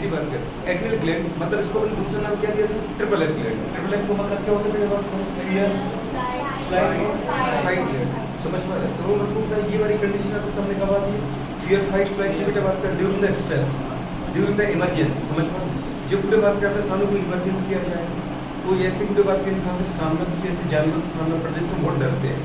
की बात करें, एड्रिनल ग्लैंड मतलब इसको अपने दूसरा नाम क्या दिया था, triple F gland. Triple F को मतलब क्या होता है बेटा, बात करो फियर फ्लाइट फाइट ग्लैंड, समझ में आ रहा है। तो हमको पता है ये वाली कंडीशन आपके सामने कब आती है, फियर फाइट फ्लाइट की बेटा बात करें during the stress, during the emergency, समझ में। जब बुढ़े बात करते हैं सामने कोई इमरजेंसी आ जाए, कोई ऐसे बुढ़े बात के इंसान से सामना, किसी ऐसे जानवर से सामना पड़ जाए जिससे बहुत डरते हैं,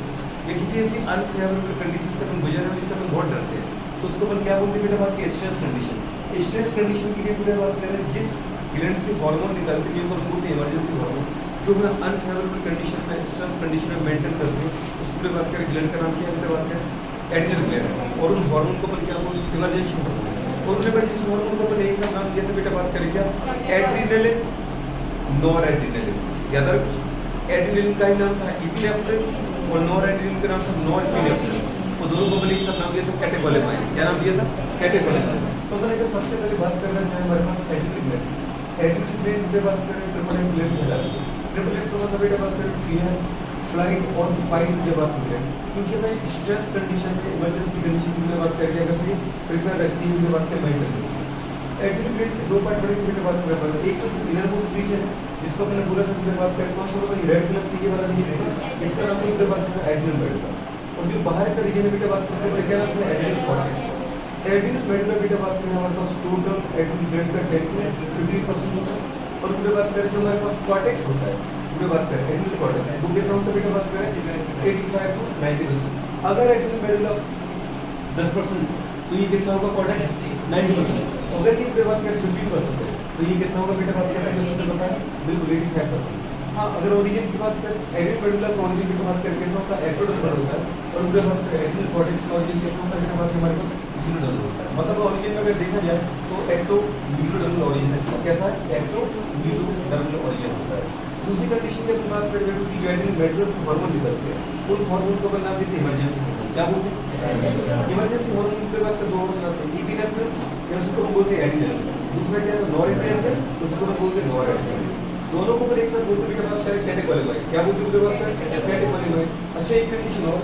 या किसी ऐसी अनफेवरेबल कंडीशन से अपन गुजर रहे हैं जिससे अपन बहुत डरते हैं, तो उसको अपन क्या बोलते हैं बेटा बात की, स्ट्रेस कंडीशन। स्ट्रेस कंडीशन के लिए बुढ़े बात करें जिस ग्लैंड से हार्मोन निकलते हैं जिनको हम बोलते हैं इमरजेंसी हार्मोन, जो हमें अनफेवरेबल कंडीशन में स्ट्रेस कंडीशन में मेंटेन करते हैं, उस पूरे बात करें ग्लैंड का नाम क्या है बेटा बात करें, एड्रिनल ग्लैंड। और उन हार्मोन को अपन क्या बोलते हैं, इमरजेंसी हार्मोन। और उन इमरजेंसी हार्मोन को अपन एक साथ नाम दिया था बेटा बात करें क्या, एड्रिनलिन, नॉर एड्रिनलिन। याद आ रहा कुछ, एड्रिनलिन का ही नाम था इपिनेफ्रिन और नॉर एड्रिनलिन का नाम था नॉर एपिनेफ्रिन। वो दोनों को अपन एक साथ नाम दिया था कैटेकोलेमाइन। क्या नाम दिया था, कैटेकोलेमाइन। तो मैंने कहा सबसे पहले बात करना चाहे हमारे पास एड्रिनल ग्लैंड। एड्रिनल ग्लैंड पे बात करें ट्रिपल एफ ग्लैंड कहलाती है। ट्रिपल एफ तो मतलब बेटा बात करें फियर फ्लाइट और फाइट के बात करें, क्योंकि मैं स्ट्रेस कंडीशन में इमरजेंसी कंडीशन की बात करके अगर मुझे प्रिपेयर रखती है बात कर मैं करती हूँ। एड्रिनल ग्लैंड के दो पार्ट बड़े बेटे बात कर रहे हैं, एक तो जो इनरमोस्ट रीजन है जिसको मैंने बोला था कि बात करें कौन सा होगा, रेड कलर से ये वाला रीजन है, इसका नाम है बात करते हैं एड्रिनल बेल्ट का। और जो बाहर का रीजन है बेटा बात करते हैं क्या नाम है, एड्रिनल कॉर्टेक्स। एड्रिनल बेल्ट का बेटा बात करें हमारे पास टोटल एड्रिनल बेल्ट का 10-15% होता है। और बेटा बात करें जो हमारे पास कॉर्टेक्स होता है, उसमें बात करें एड्रिनल कॉर्टेक्स वो कितना होता है बेटा बात करें 85 to 90%। अगर एड्रिनल बेल्ट का 10% तो ये कितना होगा कॉर्टेक्स 90%। अगर ये बात करें 50% है तो ये कितना होगा बेटा बात करें जो उसने बताया बिल्कुल 85%। हाँ, अगर ओरिजिन की बात करें एड्रिनल मेडुला का ओरिजिन की बात करें कैसा होता है, एक्टोडर्मल होता है। और उनके बात करें एड्रिनल कॉर्टेक्स का ओरिजिन कैसा होता है बेटा बात हमारे पास मीसोडर्मल होता है। मतलब ओरिजिन में अगर देखा जाए तो एक्टो मीसोडर्मल ओरिजिन है इसका। कैसा है, एक्टो मीसोडर्मल ओरिजिन होता है। दूसरी कंडीशन की बात करें बेटा की जो एड्रिनल मेडुला से हार्मोन निकलते हैं उन हार्मोन को अपन नाम देते हैं इमरजेंसी हार्मोन। क्या बोलते हैं, इमरजेंसी हार्मोन की बात करें दो हार्मोन आते हैं, इपिनेफ्रिन या उसको हम बोलते हैं एड्रिनल, दूसरा क्या है नॉरएपिनेफ्रिन, उसको हम बोलते हैं नॉरएड्रिनल। दोनों को एक साथ बोलते हैं बात करें कैटेकोलेमाइन। क्या बोलते हैं बात करें कैटेकोलेमाइन। अच्छा एक कंडीशन और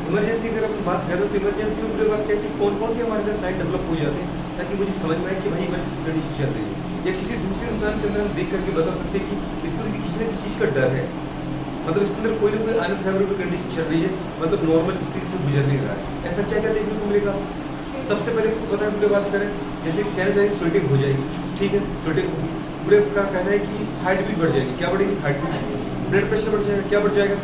इमरजेंसी अगर अपन बात करें तो इमरजेंसी में पूरे बात कैसे कौन से हमारे अंदर साइन डेवलप हो जाते हैं ताकि मुझे समझ में आए कि भाई इमरजेंसी कंडीशन चल रही है, या किसी दूसरे इंसान के अंदर हम देख करके बता सकते हैं कि इसको किसी न किसी चीज़ का डर है, मतलब इसके अंदर कोई ना कोई अनफेवरेबल कंडीशन चल रही है, मतलब नॉर्मल स्थिति से गुजर नहीं रहा है। ऐसा क्या क्या देखने को मिलेगा, सबसे पहले पता है पूरे बात करें जैसे कहना चाहिए स्वेटिंग हो जाएगी, ठीक है स्वेटिंग होगी। पूरे का कहना है कि हार्ट बीट बढ़ जाएगी, क्या बढ़ेगी हार्ट बीट, ब्लड प्रेशर बढ़ जाएगा, क्या बढ़ जाएगा।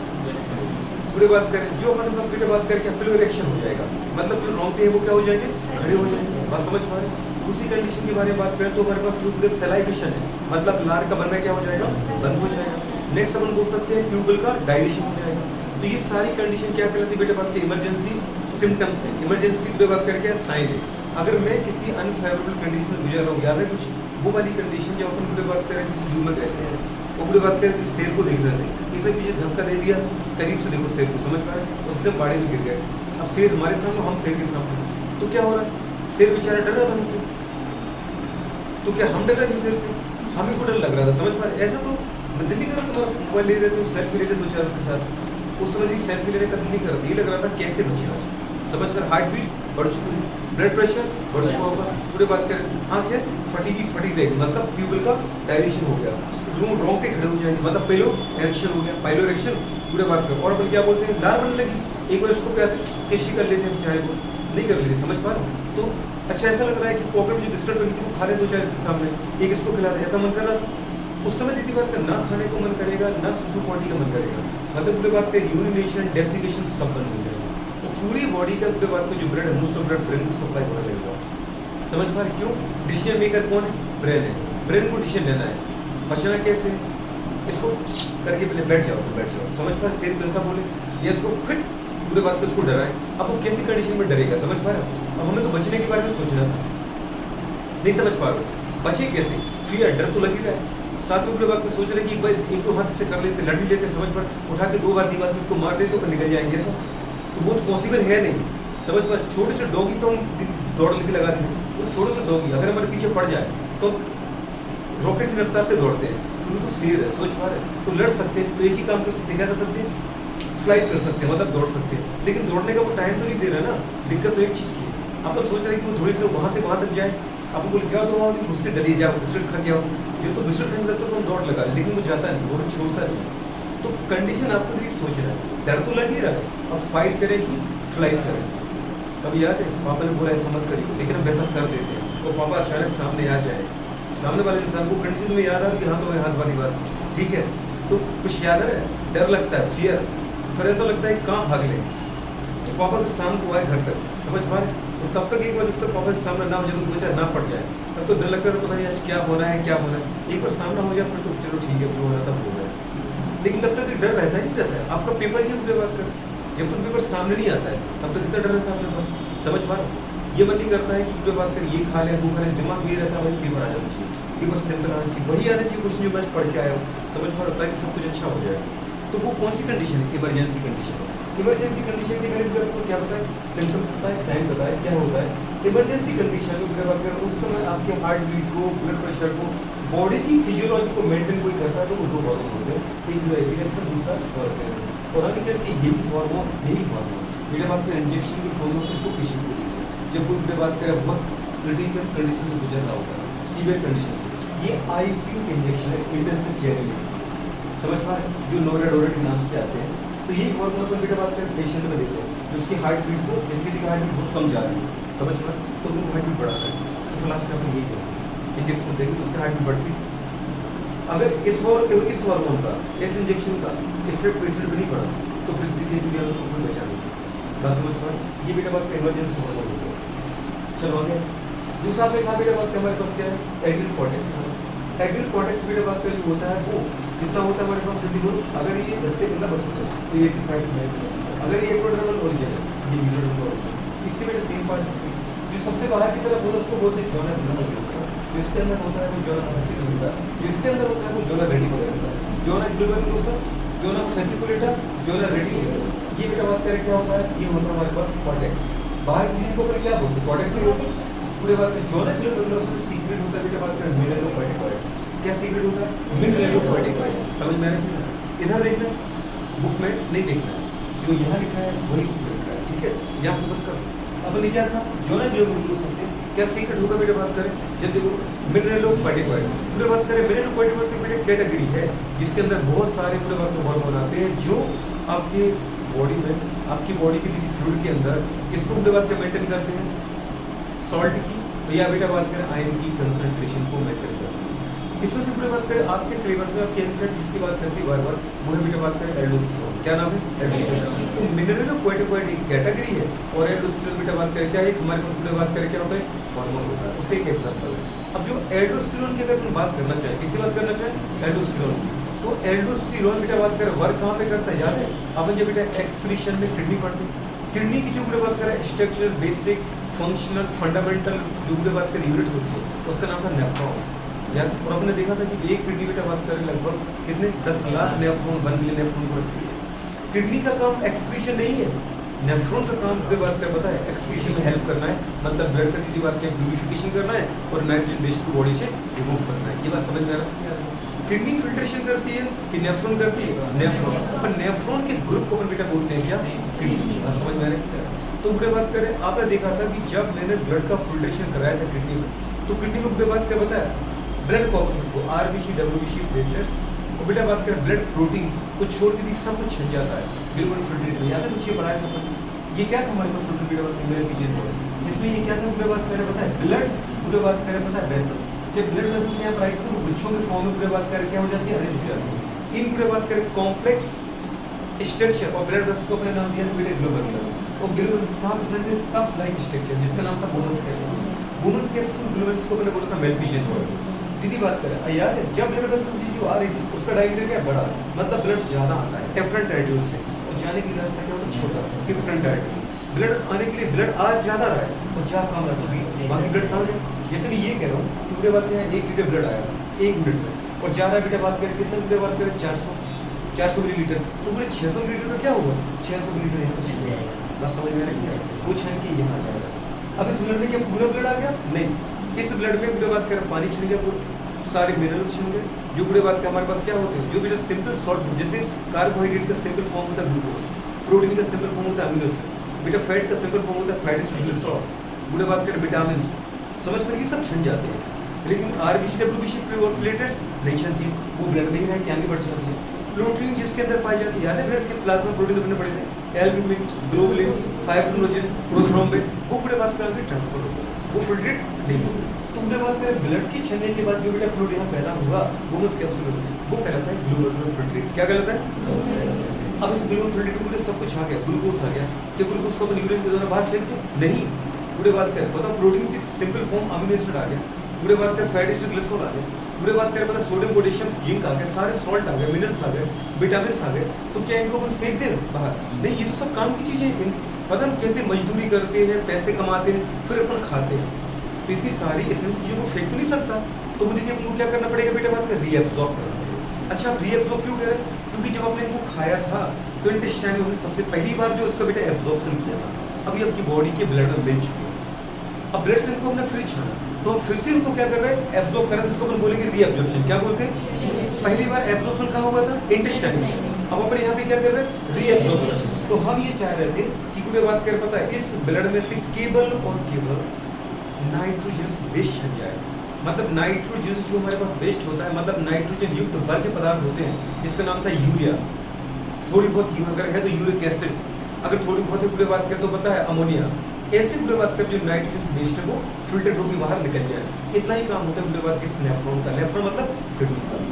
पूरे बात करें जो हमारे पास बेटे बात करके पेलो इरेक्शन हो जाएगा, मतलब जो रोंगटे हैं वो क्या हो जाएंगे, खड़े हो जाएंगे। बात समझ पा रहे हैं। दूसरी कंडीशन के बारे में बात करें तो हमारे पास जो सेलाइवेशन है, मतलब लार का बनना क्या हो जाएगा, बंद हो जाएगा। नेक्स्ट अपन बोल सकते हैं प्यूपल का डायलेशन हो जाएगा। तो ये सारी कंडीशन क्या कहलाती है बेटे बात के इमरजेंसी सिम्टम्स है, इमरजेंसी पे बात करके साइन है। अगर मैं किसी अनफेवरेबल कंडीशन से गुजर रहा हूँ, याद है कुछ वो वाली कंडीशन जब अपन पूरे बात करें किसी जू में कहते हैं, वो पूरे बात करें कि शेर को देख रहे थे, इसने पीछे धक्का दे दिया, करीब से देखो शेर को, समझ पाए उसने बाड़े में गिर गए। अब शेर हमारे सामने, हम शेर के सामने, तो क्या हो रहा है, शेर बेचारा डर रहा था हमसे, तो क्या हम डर रहे थे शेर से, हमें को डर लग रहा था, समझ पा रहे। ऐसा तो दिल नहीं कर रहा तुम्हारा मोबाइल ले रहे थे सेल्फी ले ले दो चार उसके साथ, उस समय सेल्फी लेने का दिल नहीं कर रहा था, ये लग रहा था कैसे बचे आज, समझ कर। हार्ट बीट बढ़ चुकी है, ब्लड प्रेशर बढ़ चुका होगा, पूरे बात करें आंखें फटी रहेगी, मतलब प्यूपल का डायलेशन हो गया, रूम रोंगटे खड़े हो जाएंगे, मतलब पेलो इरेक्शन हो गया, पाइलो इरेक्शन पूरे बात करें। और अपन क्या बोलते हैं, लार बनने लगी, एक बार इसको प्यास टेस्टी कर लेते हैं, चाहे वो नहीं कर लेते, समझ पा रहे। तो अच्छा ऐसा लग रहा है कि पॉकेट में जो बिस्किट रखी थी वो खा ले दो चार इसके सामने, एक इसको खिला दे, ऐसा मन कर रहा था। उस समय दीदी बात का ना खाने को मन करेगा, ना सुसु पॉटी का मन करेगा, मतलब पूरे बात का यूरिनेशन डेफिकेशन सब बंद हो जाएगा। तो पूरी बॉडी का पूरे बात का जो ब्लड है मोस्ट ऑफ ब्लड ब्रेन को सप्लाई होने लगेगा, समझ पा रहे। क्यों, डिसीजन मेकर कौन है, ब्रेन है, ब्रेन को डिसीजन लेना है, बचना कैसे, इसको करके पहले बैठ जाओ, समझ पा रहे। शेर कैसा बोले या इसको फिट पूरे बात को इसको डराए, अब वो कैसी कंडीशन में डरेगा, समझ पा रहे। अब हमें तो बचने के बारे में सोचना था, नहीं समझ पा रहे, बचे कैसे, फियर डर तो लग ही रहा है, साथ में पूरे बात में सोच रहे कि भाई एक दो हाथ से कर लेते, लड़ ही लेते, समझ पर उठा के दो बार दीवार से इसको मार देते तो निकल जाएंगे, ऐसा तो वो तो पॉसिबल है नहीं, समझ पर। छोटे से डॉगी तो हम दौड़ लेके लगा देते, वो छोटे से डॉगी अगर हमारे पीछे पड़ जाए तो रॉकेट की रफ्तार से दौड़ते हैं, क्योंकि तो शेर है, सोच पा रहे। तो लड़ सकते हैं, तो एक ही काम कर सकते हैं, क्या कर सकते हैं, फ्लाइट कर सकते हैं, मतलब दौड़ सकते हैं। लेकिन दौड़ने का वो टाइम तो नहीं दे रहा ना, दिक्कत तो एक चीज़ की आप सोच रहे हैं कि वो थोड़ी से वहाँ तक जाए, आप बोले जाओ तो वहाँ बिस्किट डलिए, जाओ बिस्किट खा के आओ, जो तो बिस्किट खाने लगता तो हम दौड़ लगा, लेकिन वो जाता नहीं, वो छोड़ता नहीं। तो कंडीशन आपको ये सोच रहा है, डर तो लग ही रहा है, अब फाइट करें कि फ्लाइट करें। कभी याद है पापा ने बोला ऐसा मत करिए, लेकिन हम वैसा कर देते हैं, तो पापा अचानक सामने आ जाए, सामने वाले इंसान को कंडीशन में याद आ कि हाँ तो मैं हाथ वाली बात, ठीक है, तो कुछ याद है, डर लगता है, फियर, फिर ऐसा लगता है कहाँ भाग ले, तो पापा तो शाम को आए घर तक, समझ पा रहे, तो तब तक एक बार जब तक पापा के सामने ना हो जाए, दो चार ना पड़ जाए, तब तो डर लगता है, पता नहीं आज क्या होना है क्या होना है। एक बार सामना हो जाए फिर तो चलो ठीक है, जो होना था हो गया, लेकिन तब तक डर रहता ही नहीं रहता है। आपका पेपर ही पूरे बात कर, जब तक पेपर सामने नहीं आता है तब तक कितना डर रहता है अपने पास, समझ पा रहे, ये मन नहीं करता है कि पूरे बात कर ये खा ले वो खा ले, दिमाग में ये रहता है भाई पेपर आ जाना चाहिए, पेपर सिंपल आना चाहिए, वही आना चाहिए क्वेश्चन जो मैं पढ़ के आया हूँ, समझ पा रहा है कि सब कुछ अच्छा हो जाए। तो वो कौन सी कंडीशन है, इमरजेंसी कंडीशन। इमरजेंसी कंडीशन के मैंने आपको क्या बताया, सिम्टम्स बताए, साइन बताए, क्या होता है इमरजेंसी कंडीशन में बात करें, उस समय आपके हार्ट बीट को, ब्लड प्रेशर को, बॉडी की फिजियोलॉजी को मेंटेन कोई करता है, तो वो दो हार्मोन होते हैं, एक जो एपिनेफ्रिन, दूसरा नॉरपेनेफ्रिन, और आगे चल के यही हार्मोन मेरे बात करें इंजेक्शन की फॉर्म में किसको पेशेंट को देते हैं, जब कोई बात करें बहुत क्रिटिकल कंडीशन से गुजर रहा होता है, सीवियर कंडीशन से, ये आईसी इंजेक्शन है, इंटेंसिव केयर यूनिट, समझ पा रहे, जो नोराडोरा के नाम से आते हैं, तो ये हार्मोन अपन बेटा बात करें पेशेंट में देते हैं, उसकी हार्ट बीट को, किसी की हार्ट बीट बहुत कम जा रही है, समझ पा रहे, तो उनको हार्ट बीट बढ़ाता है, तो फिर लास्ट में अपन यही करेंगे, इंजेक्शन देंगे तो उसकी हार्ट बीट बढ़ती। अगर इस हार्मोन का, इस इंजेक्शन का इफेक्ट पेशेंट पे नहीं पड़ा, तो फिर भी दुनिया में उसको कोई बचा नहीं सकता, बस समझ पा रहे, ये बेटा बात का इमरजेंसी हार्मोन होता है। चलो आगे दूसरा आपने कहा बेटा बात का हमारे पास क्या है, एड्रिनल कॉर्टेक्स। एड्रिनल कॉर्टेक्स बेटा बात का जो होता है वो कितना होता है हमारे पास, जल्दी बोलो, अगर ये 10 से 15% है तो ये 85%, अगर ये एक्वाड्रमल ओरिजिन है, ये मेसोडर्मल ओरिजिन, इसके बेटा 3 पार्ट होते हैं, जो सबसे बाहर की तरफ होता है उसको बोलते हैं जोना ग्लोमेरुलस, जिसके अंदर होता है वो जोना फेसिकुलेटा, जिसके अंदर होता है वो जोना रेटिकुलस, जोना ग्लोमेरुलस, जोना फेसिकुलेटा, जोना रेटिकुलस, ये बेटा बात करें क्या होता है, ये होता है हमारे पास कॉर्टेक्स। बाहर किसी को क्या बोलते हैं, कॉर्टेक्स ही बोलते हैं। पूरे बात में जोना ग्लोमेरुलस से सीक्रेट होता है बेटा बात करें मिनरलोकॉर्टिकॉइड, क्या सीक्रेट होता है, मिनरलोकॉर्टिकॉइड, समझ में आ रहा है, इधर देखना बुक में नहीं देखना, जो यहाँ लिखा है वही बुक में लिखा है, ठीक है, यहाँ फोकस कर। अब ने क्या कहा, जोना ग्लोमेरुलस से क्या सीक्रेट होगा बेटा बात करें, जब देखो मिनरलोकॉर्टिकॉइड, पूरे बात करें मिनरलोकॉर्टिकॉइड की बेटा कैटेगरी है जिसके अंदर बहुत सारे पूरे बात हार्मोन आते हैं जो आपके बॉडी में, आपकी बॉडी के किसी फ्लूइड के अंदर किसको पूरे बात का मेंटेन करते हैं, सॉल्ट की या बेटा बात करें आयरन की कंसंट्रेशन को मेंटेन करते हैं। इसमें से पूरे बात करें आपके सिलेबस में आपके एंसर जिसकी बात करती है बार-बार, वो है बेटा बात करें एल्डोस्टेरोन, क्या नाम है, एल्डोस्टेरोन। तो मिनरलोकॉर्टिकॉइड एक कैटेगरी है और एल्डोस्टेरोन बेटा बात करें क्या है, हमारे पास पूरे बात करें क्या होता है, हार्मोन होता है, उसका एक एग्जांपल है। अब जो एल्डोस्टेरोन की अगर हम बात करना चाहें, किसकी बात करना चाहें, एल्डोस्टेरोन, तो एल्डोस्टेरोन बेटा बात करें वर्क कहाँ पे करता है, याद है अपन जब बेटा एक्सक्रीशन में किडनी पढ़ते हैं, किडनी की जो बेटा बात करें स्ट्रक्चरल बेसिक फंक्शनल फंडामेंटल जो भी बात करें यूनिट होती है उसका नाम था नेफ्रॉन, यार, और आपने देखा था कि एक किडनी बेटा बात करें लगभग कितने 10 लाख नेफ्रॉन 1 मिलियन नेफ्रॉन बनती है। किडनी का काम एक्सक्रीशन नहीं है, नेफ्रॉन का काम पे बात कर पता है एक्सक्रीशन में हेल्प करना है, मतलब ब्लड का सीधी बात क्या प्यूरिफिकेशन करना है और नाइट्रोजन बेस को बॉडी से रिमूव करना है, ये बात समझ में आ रहा है। किडनी फिल्ट्रेशन करती है कि नेफ्रॉन करती है, नेफ्रॉन, पर नेफ्रॉन के ग्रुप को अपन बेटा बोलते हैं क्या, किडनी, बात समझ में आ रहा है। तो बुढ़े बात करें, आपने देखा था कि जब मैंने ब्लड का फिल्ट्रेशन कराया था किडनी में, तो किडनी में बुढ़े बात क्या बताया, ब्लड कॉर्पसेस को आरबीसी डब्ल्यूबीसी प्लेटलेट्स और बेटा बात करें ब्लड प्रोटीन को छोड़ के भी सब कुछ छिन जाता है ग्लोबल फिल्ट्रेट में, याद है कुछ ये पढ़ाया था अपन, ये क्या था हमारे पास टोटल बेटा बात मेरे पीछे इसमें ये क्या था बुढ़े बात करें पता है, ब्लड बुढ़े बात करें पता है वेसल्स, जब ब्लड वेसल्स यहाँ पर आए तो गुच्छों के फॉर्म में बुढ़े बात करें क्या हो जाती है, अरेंज हो जाती है। इन बुढ़े बात करें कॉम्प्लेक्स स्ट्रक्चर और ब्लड वेसल्स को अपने नाम दिया था बेटा ग्लोमेरुलस, और ग्लोमेरुलस कहाँ प्रेजेंट है, कफ लाइक स्ट्रक्चर जिसका नाम था बोमस कैप्सूल, बोमस कैप्सूल ग्लोमेरुलस को अपने बोला था मेलफिशियन वर्ड। दीदी बात करें याद है जब ब्लड वेसल्स जो आ रही थी उसका डायमीटर क्या बड़ा, मतलब ब्लड ज्यादा आता है एफरेंट आर्टरी से, और जाने के रास्ता क्या होता है छोटा, डिफरेंट आर्टरी, ब्लड आने के लिए ब्लड आज ज्यादा रहा है और जा कम रहा, तो बाकी ब्लड कहाँ गया, जैसे मैं ये कह रहा हूँ कि बात क्या है 1 लीटर ब्लड आया 1 मिनट में और जा रहा है बेटा बात करें कितने बेटा बात करें 400 मिलीलीटर, तो पूरे 600 मिलीलीटर का क्या होगा, 600 मिलीलीटर यहाँ पर छिड़ जाएगा, बस समझ में आ रहा है, कुछ है कि यहाँ जाएगा। अब इस ब्लड में क्या पूरा ब्लड आ गया, नहीं, इस ब्लड में पूरे बात करें पानी छिड़ गया, पूरे सारे मिनरल्स छिड़ गए, जो पूरे बात का हमारे पास क्या होते हैं, जो बेटा सिंपल सॉल्ट, जैसे कार्बोहाइड्रेट का सिंपल फॉर्म होता है ग्लूकोज, प्रोटीन का सिंपल फॉर्म होता है अमीनो एसिड, बेटा फैट का सिंपल फॉर्म होता है फैट एसिड ग्लिसरॉल, बुरे बात करें विटामिन, समझ पर ये सब छन जाते हैं, लेकिन आरबीसी डब्ल्यूबीसी प्लेटलेट्स नहीं छनती, वो ब्लड में ही रह के आगे बढ़ जाती है। प्रोटीन जिसके अंदर पाई जाती है, याद है ब्लड के प्लाज्मा प्रोटीन अपने पढ़े थे, एल्ब्यूमिन, ग्लोबुलिन, फाइब्रिनोजेन, प्रोथ्रोम्बिन, वो बुरे बात कर ट्रांसफर होता है, वो फिल्ट्रेट नहीं होता। तो बुरे बात करें ब्लड की छनने के बाद जो बेटा फ्लूइड यहाँ पैदा हुआ गोमस कैप्सूल में, वो कहलाता है ग्लोमेरुलर फिल्ट्रेट। क्या कहलाता है? अब इस ग्लोमेरुलर फिल्ट्रेट में सब कुछ आ गया, ग्लूकोज आ गया, तो ग्लूकोज को अपन यूरिन के द्वारा बाहर फेंक दे नहीं। बुरे बात करें बताओ प्रोटीन की सिंपल फॉर्म अमीनो एसिड आ गया, बुरे बात करें फैटी एसिड ग्लिसरॉल आ गया, बुरे बात करें मतलब सोडियम पोटेशियम जिंक आ गया, सारे सॉल्ट आ गए, मिनरल्स आ गए, विटामिन आ गए, तो क्या इनको अपन फेंक दें बाहर? नहीं, ये तो सब काम की चीजें हैं। पता हम कैसे मजदूरी करते हैं, पैसे कमाते हैं, फिर अपन खाते हैं, तो इतनी सारी एसेंशियल चीजों को फेंक तो नहीं सकता, तो वो देखिए अपने को क्या करना पड़ेगा बेटा, बात कर रीएब्सॉर्ब करना पड़ेगा। अच्छा, आप रीएब्सॉर्ब क्यों कह रहे हैं? क्योंकि जब आपने इनको खाया था तो इंटेस्टाइन में हमने सबसे पहली बार जो इसका बेटा एब्जॉर्प्शन किया था, अभी आपकी बॉडी के ब्लड में मिल चुके हैं। अब ब्लड से इनको हमने फिर छाना, तो हम फिर से इनको क्या कर रहे हैं, एब्जॉर्ब कर रहे हैं, जिसको हम बोलेंगे रीएब्जॉर्प्शन। क्या बोलते हैं? पहली बार एब्जॉर्प्शन कहाँ हुआ था? इंटेस्टाइन में। अब अपन यहाँ पे क्या कर रहे हैं? रीएब्जॉर्प्शन। तो हम ये चाह रहे थे कि कोई बात कर पता है इस ब्लड में से केवल और केवल नाइट्रोजन वेस्ट छन जाए, मतलब नाइट्रोजन जो हमारे पास वेस्ट होता है, मतलब नाइट्रोजन युक्त वर्ज्य पदार्थ होते हैं, जिसका नाम था यूरिया, थोड़ी बहुत अगर है तो यूरिक एसिड, अगर थोड़ी बहुत है बुरे बात करें तो पता है अमोनिया, ऐसे बुरे बात कर जो नाइट्रोजन वेस्ट है वो फिल्टर होकर बाहर निकल जाए, इतना ही काम होता है बुरे बात के इस नेफ्रॉन का। नेफ्रॉन मतलब किडनी का।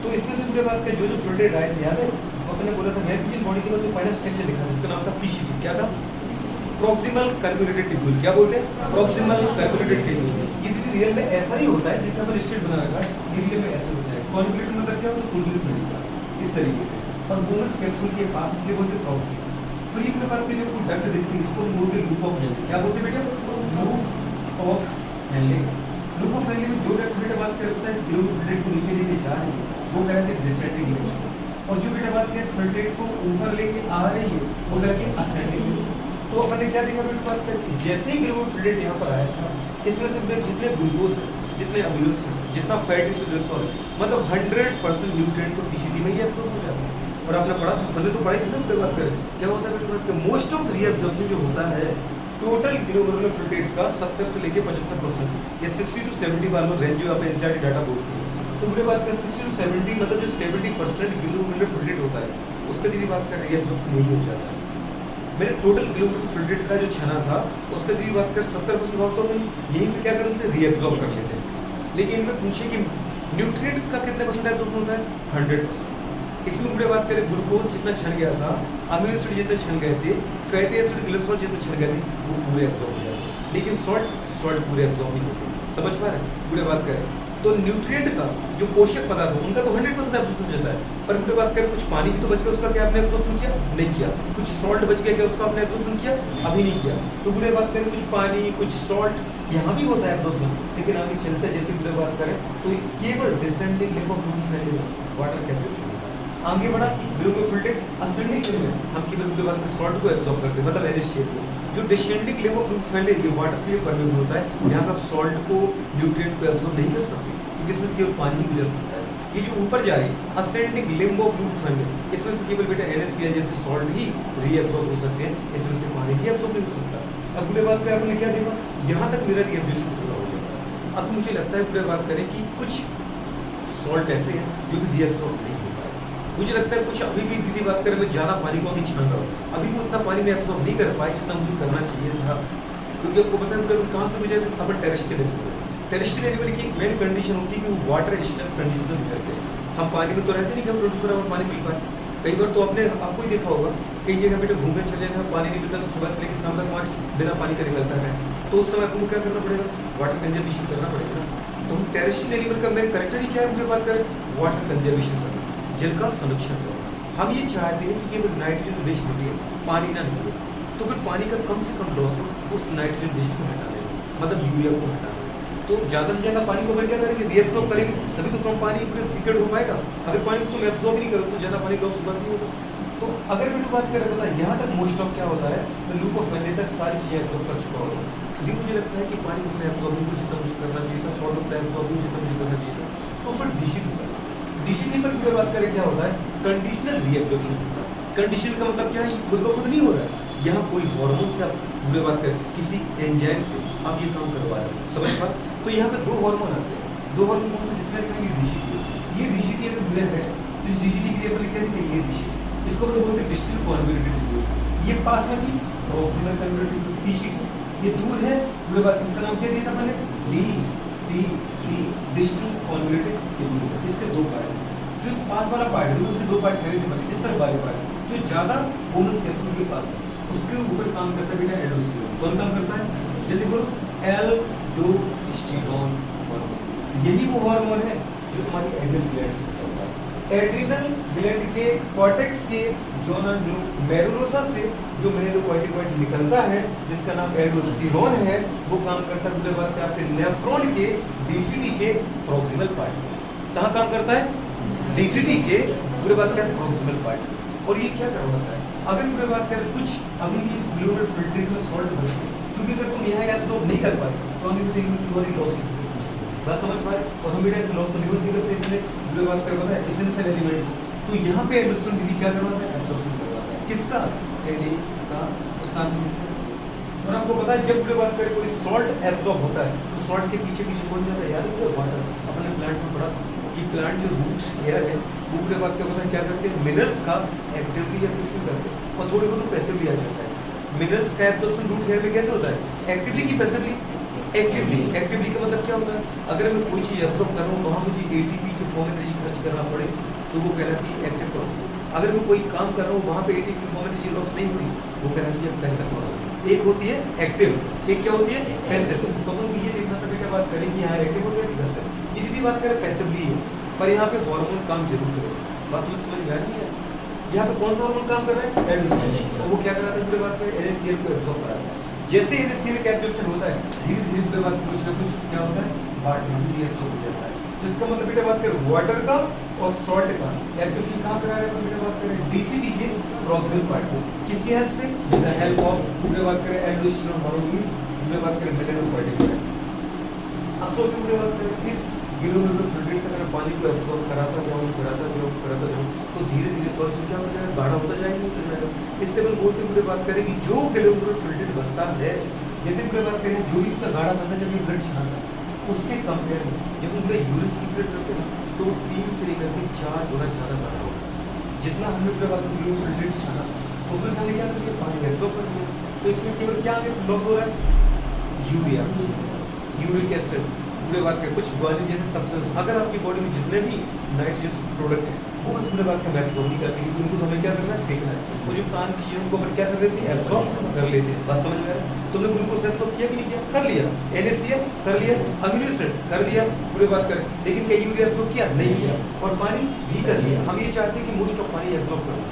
तो इसमें से बुरे बात के जो फिल्टर आए थे, याद है अपने बोला था मैग्नेटिक बॉडी के बाद जो पहला स्ट्रक्चर दिखा जिसका नाम था पीसीटी, क्या था? Proximal convoluted tubule. क्या बोलते हैं? Proximal convoluted tubule. ये रियल में ऐसा ही होता है जैसे हमने स्टेट बना रखा है, रियल में ऐसा होता है। कॉन्क्रीट मतलब क्या होता है? कुंडलित नलिका, इस तरीके से, और बोनस कैप्सूल के पास इसलिए बोलते हैं प्रॉक्सिमल। फिर ये पूरे बात के जो डक्ट दिखती है इसको बोलते हैं लूप ऑफ हेनले। क्या बोलते हैं बेटा? Loop of Henle. Loop of Henle में जो डक्ट बेटा बात करता है इस ग्लोमेरुलर फिल्ट्रेट को नीचे लेके जा रही है वो कहते हैं डिसेंडिंग लूप, और जो बेटा बात इस फिल्ट्रेट को ऊपर लेके आ रही है वो कहते हैं असेंडिंग लूप। तो अपन ने क्या देखा बेटा बात करके, जैसे ही ग्लोमेरुलर फिल्ट्रेट यहाँ पर आया था इसमें से जितने ग्लूकोज है, जितने अमीनो एसिड, जितना फैटी एसिड ग्लिसरॉल, मतलब 100% न्यूट्रिएंट तो पीसीटी में ही एब्जॉर्ब हो जाता है। और आपने पढ़ा था, हमने तो पढ़ाई थी ना बेटा बात करें, क्या होता है बेटा बात करें, मोस्ट ऑफ रीएब्जॉर्प्शन जो होता है टोटल ग्लोमेरुलर फिल्ट्रेट का 70 से लेके 75% या 60 to 70 वालों रेंज जो आप एनसीईआरटी डाटा बोलती है, तो बेटा बात करें 60 to 70 मतलब जो 70% ग्लोमेरुलर फिल्ट्रेट होता है उसका यदि बात करें रीएब्जॉर्प्शन नहीं हो जाता है। मेरे टोटल ग्लोमेरुलर फिल्ट्रेट का जो छना था उसका यदि बात कर 70% भाग तो हम यहीं पे क्या कर लेते हैं, रीएब्जॉर्ब कर लेते हैं। लेकिन इनमें पूछे कि न्यूट्रिएंट का कितने परसेंट एब्जॉर्प्शन होता है? 100%। इसमें पूरे बात करें ग्लूकोज जितना छन गया था, अमीनो एसिड जितने छन गए थे, फैटी एसिड ग्लिसरॉल जितने छन गए थे वो पूरे एब्जॉर्ब हो जाते हैं, लेकिन सॉल्ट पूरे एब्जॉर्ब नहीं होते। समझ पा रहे हैं? पूरे बात करें तो न्यूट्रिएंट का जो पोषक पदार्थ है उनका तो 100% एब्जॉर्प्शन हो जाता है, पर पूरे बात करें कुछ पानी भी तो बच गया, उसका क्या आपने एब्जॉर्प्शन किया? नहीं किया। कुछ सॉल्ट बच गया, क्या उसका आपने एब्जॉर्प्शन किया? अभी नहीं किया। तो पूरे बात करें कुछ पानी कुछ सॉल्ट यहाँ भी होता है एब्जॉर्प्शन, लेकिन आगे चलते जैसे पूरे बात करें तो केवल डिसेंडिंग लिम्फ ऑफ फ्लूइड फैले वाटर का एब्जॉर्प्शन होता है। आगे बढ़ा ग्लोमेरुलर फिल्ट्रेट असेंडिंग लिम्फ में हम केवल पूरे बात में सॉल्ट को एब्जॉर्ब करते हैं, मतलब एनएच शेप को। जो डिसेंडिंग लिम्फ ऑफ फ्लूइड फैले ये वाटर के लिए परमेबल होता है, यहाँ पे आप सॉल्ट को न्यूट्रिएंट को एब्जॉर्ब नहीं कर सकते क्योंकि इसमें से केवल पानी ही गुजर सकता है। ये जो ऊपर जा रही असेंडिंग लिम्ब ऑफ फ्लूइड फैले, इसमें से केवल बेटा NaCl जैसे सॉल्ट ही रीएब्जॉर्ब हो सकते हैं, इसमें से पानी भी एब्जॉर्ब नहीं हो सकता। अब पूरे बात करें आपने क्या देखा, यहाँ तक मेरा रीएब्जॉर्प्शन पूरा हो जाता है। अब मुझे लगता है पूरे बात करें कि कुछ सॉल्ट ऐसे हैं जो कि रीएब्जॉर्ब नहीं हो पाए। मुझे लगता है कुछ अभी भी दीदी बात करें मैं ज़्यादा पानी को आगे छान रहा हूँ, अभी भी उतना पानी में एब्जॉर्ब नहीं कर पाए जितना मुझे करना चाहिए था, क्योंकि आपको पता है पूरे कहाँ से गुजरे, अपन टेरेस्ट्रियल एनिमल। टेरेस्ट्रियल एनिमल की एक मेन कंडीशन होती है कि वो वाटर स्ट्रेस कंडीशन में गुजरते हैं। हम पानी में तो रहते नहीं कि हम 24 आवर पानी पी पाए। कई बार तो आपको ही देखा होगा कई जगह पे घूमने चले जाते हैं, पानी नहीं मिलता तो सुबह से लेकर शाम तक वहाँ बिना पानी का निकलता है, तो उस समय आपको क्या करना पड़ेगा, वाटर कंजर्वेशन करना पड़ेगा ना। तो हम टेरेस्ट्रियल एनिमल का मेन कैरेक्टर ही क्या है, उनकी बात करें वाटर कंजर्वेशन करना, जल का संरक्षण करना। हम ये चाहते हैं कि केवल नाइट्रोजन वेस्ट निकले, पानी ना निकले, तो फिर पानी का कम से कम लॉस हो उस नाइट्रोजन वेस्ट को हटाने में, मतलब यूरिया को हटाने में। तो ज़्यादा से ज़्यादा पानी को हम क्या करेंगे, रीएब्जॉर्ब करेंगे, तभी तो कम पानी पूरे सीक्रेट हो पाएगा। अगर पानी को तुम एब्जॉर्ब नहीं करोगे तो ज़्यादा पानी लॉस हुआ नहीं होगा। तो अगर मैं बात करें पता है यहाँ तक मोस्ट ऑफ क्या होता है, मैं लूप ऑफ हेनले तक सारी चीज़ें एब्जॉर्ब कर चुका होगा, फिर मुझे लगता है कि पानी उतना एब्जॉर्ब नहीं हो जितना मुझे करना चाहिए था, सॉल्ट उतना एब्जॉर्ब नहीं जितना मुझे करना चाहिए था, तो फिर डीसीटी होता है। डीसीटी पर बात करें क्या होता है, कंडीशनल रीएब्जॉर्प्शन होता है। कंडीशन का मतलब क्या है, खुद ब खुद नहीं हो रहा है, यहाँ कोई हार्मोन से आप पूरे बात करें, किसी एंजाइम से आप ये काम करवा रहे हो, समझ पा। तो यहाँ पे दो हार्मोन आते हैं, दो हार्मोन कौन से, जिसमें लिखा है ये डीसीटी, ये डीसीटी अगर जुड़े है, इस डीसीटी के लिए अपन क्या लिखा है, ये डीसीटी, इसको अपन बोलते हैं डिस्टल कॉन्वोल्यूटेड ट्यूब। ये पास में थी प्रॉक्सिमल कन्वोल्यूटेड ट्यूब पीसीटी, ये दूर है पूरे बात, इसका नाम क्या दिया था मैंने, डीसीटी, डिस्टल कॉन्वोल्यूटेड ट्यूब। इसके दो पार्ट, जो पास वाला पार्ट है उसके दो पार्ट करे थे मैंने, इस तरफ वाले पार्ट जो ज्यादा बोनस कैप्सूल के पास है उसके ऊपर काम करता है बेटा एल्डोस्टेरोन। कौन काम करता है, जल्दी बोलो, एल्डोस्टेरोन हार्मोन। यही वो हार्मोन है जो तुम्हारी एड्रिनल ग्लैंड से होता है। एड्रिनल ग्लैंड के कॉर्टेक्स के जोना ग्लोमेरुलोसा से जो मेनिनोकॉर्टिकॉइड निकलता है जिसका नाम एल्डोस्टेरोन है, वो काम करता है पूरे बात के आपके नेफ्रॉन के डीसीटी के प्रॉक्सिमल पार्ट। कहाँ काम करता है, डीसीटी के पूरे बात का प्रॉक्सिमल पार्ट। और ये क्या करवाता है, अगर पूरे बात करें कुछ अभी भी इस ग्लोमेरुलर फिल्ट्रेट में सॉल्ट बचते, क्योंकि अगर तुम यहाँ एब्सॉर्ब नहीं कर पाए तो आगे फिर यूरिन लॉस बस समझ पाए, और हम बेटा इस लॉस तो नहीं करते इतने पूरे बात कर पता है एसेंशियल एलिमेंट। तो यहाँ पे एल्डोस्टेरोन विधि क्या करवाता है, एब्जॉर्प्शन करवाता है, किसका, एडी का, स्थान किसका। और आपको पता है जब पूरे बात करें कोई सॉल्ट एब्जॉर्ब होता है तो सॉल्ट के पीछे पीछे कौन जाता है, याद है वाटर। अपने प्लांट में पढ़ा कि प्लांट जो रूट एयर है वो पूरे बात क्या होता है, क्या करते हैं, मिनरल्स का एक्टिवली एब्जॉर्प्शन करते हैं, और थोड़े बहुत तो पैसिवली आ जाता है। मिनरल्स का एब्जॉर्प्शन रूट एयर में कैसे होता है, एक्टिवली की पैसिवली, एक्टिवली। एक्टिवली का मतलब क्या होता है, अगर मैं कोई चीज एब्जॉर्ब कर रहा हूँ वहाँ मुझे एटीपी के फॉर्म में एनर्जी खर्च करना पड़े तो वो कहलाती है एक्टिव प्रोसेस। अगर मैं कोई काम कर रहा हूँ वहाँ पे एटीपी के फॉर्म में एनर्जी लॉस नहीं हो रही, वो कहलाती है पैसिव प्रोसेस। एक होती है एक्टिव, एक क्या होती है पैसिव। तो हमको ये देखना था बेटा, बात करें कि यहाँ एक्टिव हो गया कि पैसिव। ये दीदी बात करें पैसिवली है, पर यहाँ पे हार्मोन काम जरूर करेगा। बात तो समझ में आ रही है, यहाँ पे कौन सा हार्मोन काम कर रहा है, एल्डोस्टेरोन। और वो क्या कराता है पूरे बात करें, NaCl को एब्जॉर्ब कराता है। जैसे NaCl का एब्जॉर्प्शन होता है धीरे धीरे पूरे बात कुछ ना कुछ क्या होता है, वाटर भी एब्जॉर्ब हो जाता है। तो इसका मतलब बेटा बात करें वाटर का और सॉल्ट का एब्जॉर्प्शन कहाँ करा रहे हैं, बेटा बात करें डीसीटी के प्रॉक्सिमल पार्ट को, किसकी हेल्प से, विद द हेल्प ऑफ पूरे बात करें एल्डोस्टेरोन हार्मोन, पूरे बात करें मेनिनोकॉर्टिकॉइड। अब सोचो पूरे बात करें इस ग्लोमेरुलर फिल्ट्रेट से अगर पानी को एब्जॉर्ब कराता जाऊँ तो धीरे धीरे सॉल्यूशन क्या हो जाएगा, गाढ़ा होता जाएगा, होता जाएगा। इसलिए अपन बोलते हुए बात करें कि जो ग्लोमेरुलर फिल्ट्रेट बनता है, जैसे पूरे बात करें जो भी इसका गाढ़ा बनता है, जब ये फिल्टर छाता है उसके कंपेयर में जब हम पूरे यूरिन सीक्रेट करते हैं तो वो 3 से लेकर के 4 गुना ज़्यादा गाढ़ा होगा। जितना हमने पूरे बात यूरिन फिल्ट्रेट छाना उसमें से हमने क्या कर लिया, पानी एब्जॉर्ब कर लिया। तो इसमें केवल क्या लॉस हो रहा है, यूरिया, यूरिक एसिड, पूरे बात करें कुछ ग्वालिन जैसे सब्सटेंस। अगर आपकी बॉडी में जितने भी नाइट्रोजन प्रोडक्ट है वो बस पूरे बात का एब्जॉर्ब नहीं करते, क्योंकि उनको हमें क्या करना है, फेंकना है। वो जो काम की चीज़ उनको अपन क्या कर लेते हैं, एब्जॉर्ब कर लेते हैं। बस समझ में आ रहा है, तुमने ग्लूकोज एब्जॉर्ब किया कि नहीं किया, कर लिया। NaCl कर लिया, अमीनो एसिड कर लिया, पूरे बात करें, लेकिन क्या यूरिया एब्जॉर्ब किया, नहीं किया। और पानी भी कर लिया। हम ये चाहते हैं कि मोस्ट ऑफ पानी एब्जॉर्ब करो।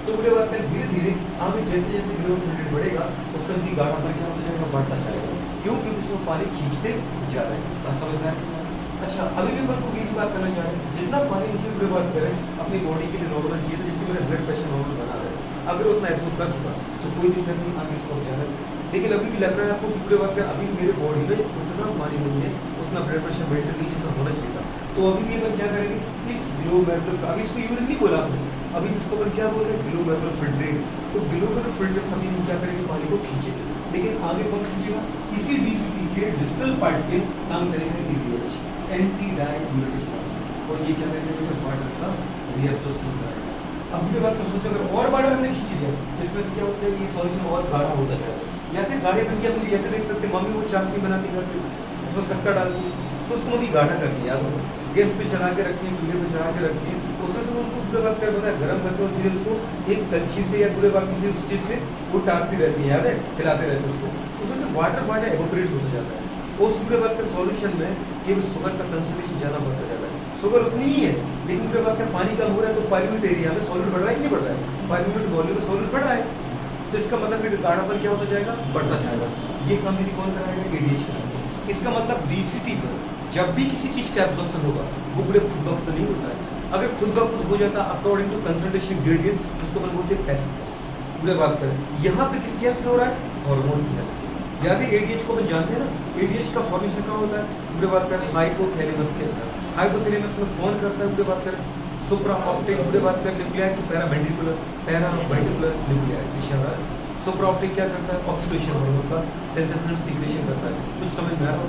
तो पूरे बात करें धीरे धीरे आगे जैसे जैसे ग्लोमेरुलर फिल्ट्रेट बढ़ेगा उसका भी गाढ़ापन क्या होता जाएगा, बढ़ता जाएगा, क्योंकि उसमें पानी खींचते जा रहे हैं। बस समझ में आ रहा है। अच्छा, अभी भी अपन को यही बात करना चाह रहे हैं, जितना पानी मुझे पूरे बात करें अपनी बॉडी के लिए नॉर्मल चाहिए, तो जिससे मेरा ब्लड प्रेशर नॉर्मल बना रहे, अगर उतना एब्जॉर्ब कर चुका तो कोई दिक्कत नहीं, आगे इसको जाना। लेकिन अभी भी लग रहा है आपको कि पूरे बात करें अभी मेरे बॉडी में उतना पानी नहीं है, उतना ब्लड प्रेशर मेंटेन नहीं जितना होना चाहिए था। तो अभी भी अपन क्या करेंगे, इस ग्लोमेरुलर, अभी इसको यूरिन नहीं बोला आपने, अभी इसको अपन क्या बोल रहे हैं, ग्लोमेरुलर फिल्ट्रेट। तो ग्लोमेरुलर फिल्ट्रेट सभी हम क्या करेंगे, पानी को खींचेंगे। लेकिन आगे कौन खींचेगा, किसी डीसीटी के डिस्टल पार्ट के काम करेगा ADH, एंटी डाययूरेटिक। और ये क्या करेगा, वाटर का रीअब्जॉर्प्शन करेगा। अब पूरी बात को सोचो, अगर और वाटर हमने खींच दिया तो इसमें से क्या होता है, ये सॉल्यूशन और गाढ़ा होता जाएगा। या फिर गाढ़े बन के अपन जैसे देख सकते हैं, मम्मी वो चाशनी बनाती करती है, उसमें शक्कर डालती है, तो उसको मम्मी गाढ़ा करती है, याद हो, गैस पे चढ़ा के रखती है, चूल्हे पे चढ़ा के रखती है, उसमें से उनको पूरे बात कर पता है गर्म करके और फिर उसको एक कलछी से या पूरे बात किसी उस चीज़ से वो टारती रहती है, याद है, खिलाते रहते हैं उसको, उसमें से वाटर एवोपरेट होता जाता है। और उस पूरे बात के सॉल्यूशन में केवल शुगर का कंसंट्रेशन ज़्यादा बढ़ता जाता है। शुगर उतनी ही है, लेकिन पूरे बात का पानी कम हो रहा है, तो पाइल्यूमेट एरिया में सॉलिड बढ़ रहा है कि नहीं बढ़ रहा है, पाइल्यूमेट वॉल्यूम में सॉलिड बढ़ रहा है। तो इसका मतलब फिर गाढ़ापन क्या होता जाएगा, बढ़ता जाएगा। ये काम यदि कौन कराएगा, ADH कराएगा। इसका मतलब डीसीटी पर जब भी किसी चीज़ का एब्जॉर्प्शन होगा वो पूरे खुद ब खुद नहीं होता है। अगर खुद ब खुद हो जाता अकॉर्डिंग टू कंसंट्रेशन ग्रेडियंट, उसको अपन बोलते हैं पैसिव प्रोसेस। पूरे बात करें यहाँ पे किसकी हेल्प से हो रहा है, हार्मोन की हेल्प से। याद है ADH को अपन जानते हैं ना, ADH का फॉर्मेशन कहाँ होता है, पूरे बात करें हाइपोथैलेमस के अंदर। हाइपोथैलेमस में कौन करता है, पूरे बात करें सुप्रा ऑप्टिक, पूरे बात करें न्यूक्लियर की पैरावेंट्रिकुलर न्यूक्लियर, सुपरऑप्टिक क्या करता है? ऑक्सीडेशन हार्मोन का सिंथेसिस एंड सीक्रेशन करता है। कुछ समझ में आ रहा है?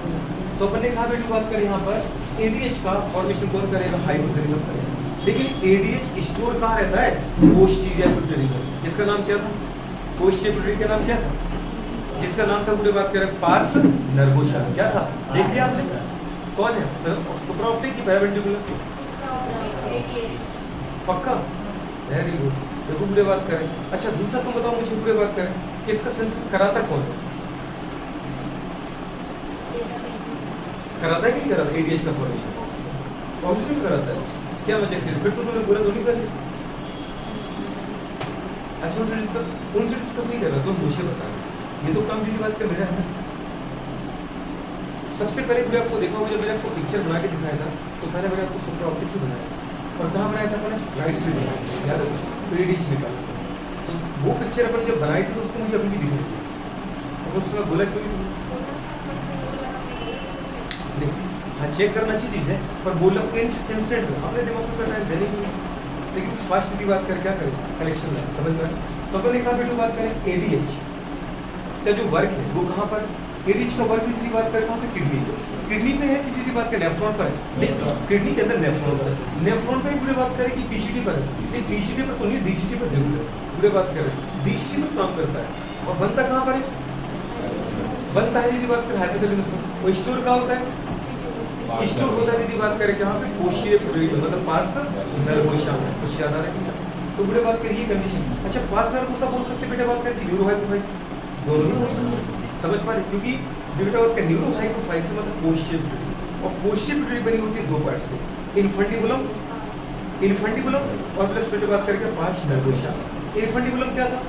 तो अपन ने कहा बेटी बात करें यहाँ पर एडीएच का फॉर्मेशन कौन करेगा? हाइपोथैलेमस करेगा। लेकिन एडीएच स्टोर कहाँ रहता है? पोस्टीरियर पिट्यूटरी में। इसका नाम क्या था? पोस्टीरियर पिट्यूटरी का नाम क्या था? जिसका नाम था पूरे बात करें पार्स नर्वोसा। क्या था? देख लिया आपने? कौन है? सुपरऑप्टिक की पैरावेंट्रिकुलर? पक्का? Very good. देखो पूरे बात करें। अच्छा दूसरा तुम बताओ मुझे पूरे बात करें इसका सिंथेसिस कराता कौन है? कराता है कि नहीं कराता? एडीएच का फॉर्मेशन ऑक्सीजन कराता है। क्या मजा है? फिर तो तुमने पूरा तो नहीं कर लिया। अच्छा उनसे डिस्कस नहीं कर रहा, तुम मुझे बता रहे ये तो काम दीदी बात कर मेरा है ना। सबसे पहले मैंने आपको देखा होगा जब मैंने आपको पिक्चर बना के दिखाया था तो पहले मैंने आपको सुपरऑप्टिक ही बनाया और कहाँ बनाया था? मैंने राइट साइड बनाया, याद है कुछ? एडीएच निकाला। तो वो पिक्चर अपन जब बनाई थी तो उसको मुझे अभी भी दिख रही थी। तो उसमें बोला क्यों नहीं? हाँ चेक करना अच्छी चीज़ है पर बोला इंस्टेंट में अपने दिमाग को टाइम देने की लेकिन फास्ट की बात कर क्या करें? कनेक्शन है, समझ में? तो अपन ने कहा बेटू बात करें एडीएच का जो वर्क है वो कहाँ पर? एडीएच का वर्क की बात करें कहाँ पे? किडनी पे। किडनी पे है कि दीदी बात करें नेफ्रॉन पर है? किडनी के अंदर नेफ्रॉन पर है। नेफ्रॉन पे पूरे बात करें कि पीसीटी पर है? इसे पीसीटी पर तो नहीं डीसीटी पर जरूर है। पूरे बात करें डीसीटी पर काम करता है और बनता कहाँ पर है? बनता है दीदी बात करें हाइपोथैलेमस में। वो स्टोर कहाँ होता है? स्टोर होता है दीदी बात करें कहाँ पे? पोस्टीरियर पिट्यूटरी में, मतलब पार्स नर्वोसा में। कुछ याद आ रहा है? तो पूरे बात करिए कंडीशन। अच्छा पार्स नर्वोसा बोल सकते बेटा बात करें न्यूरोहाइपोफाइसिस दोनों ही हो सकते हैं। समझ पा रहे? क्योंकि बेटा बात करें न्यूरोहाइपोफाइसिस मतलब पोस्टीरियर पिट्यूटरी और पोस्टीरियर पिट्यूटरी बनी होती है दो पार्ट से, इन्फंडिबुलम और प्लस बेटा बात करके पार्स नर्वोसा। इन्फंडिबुलम क्या था?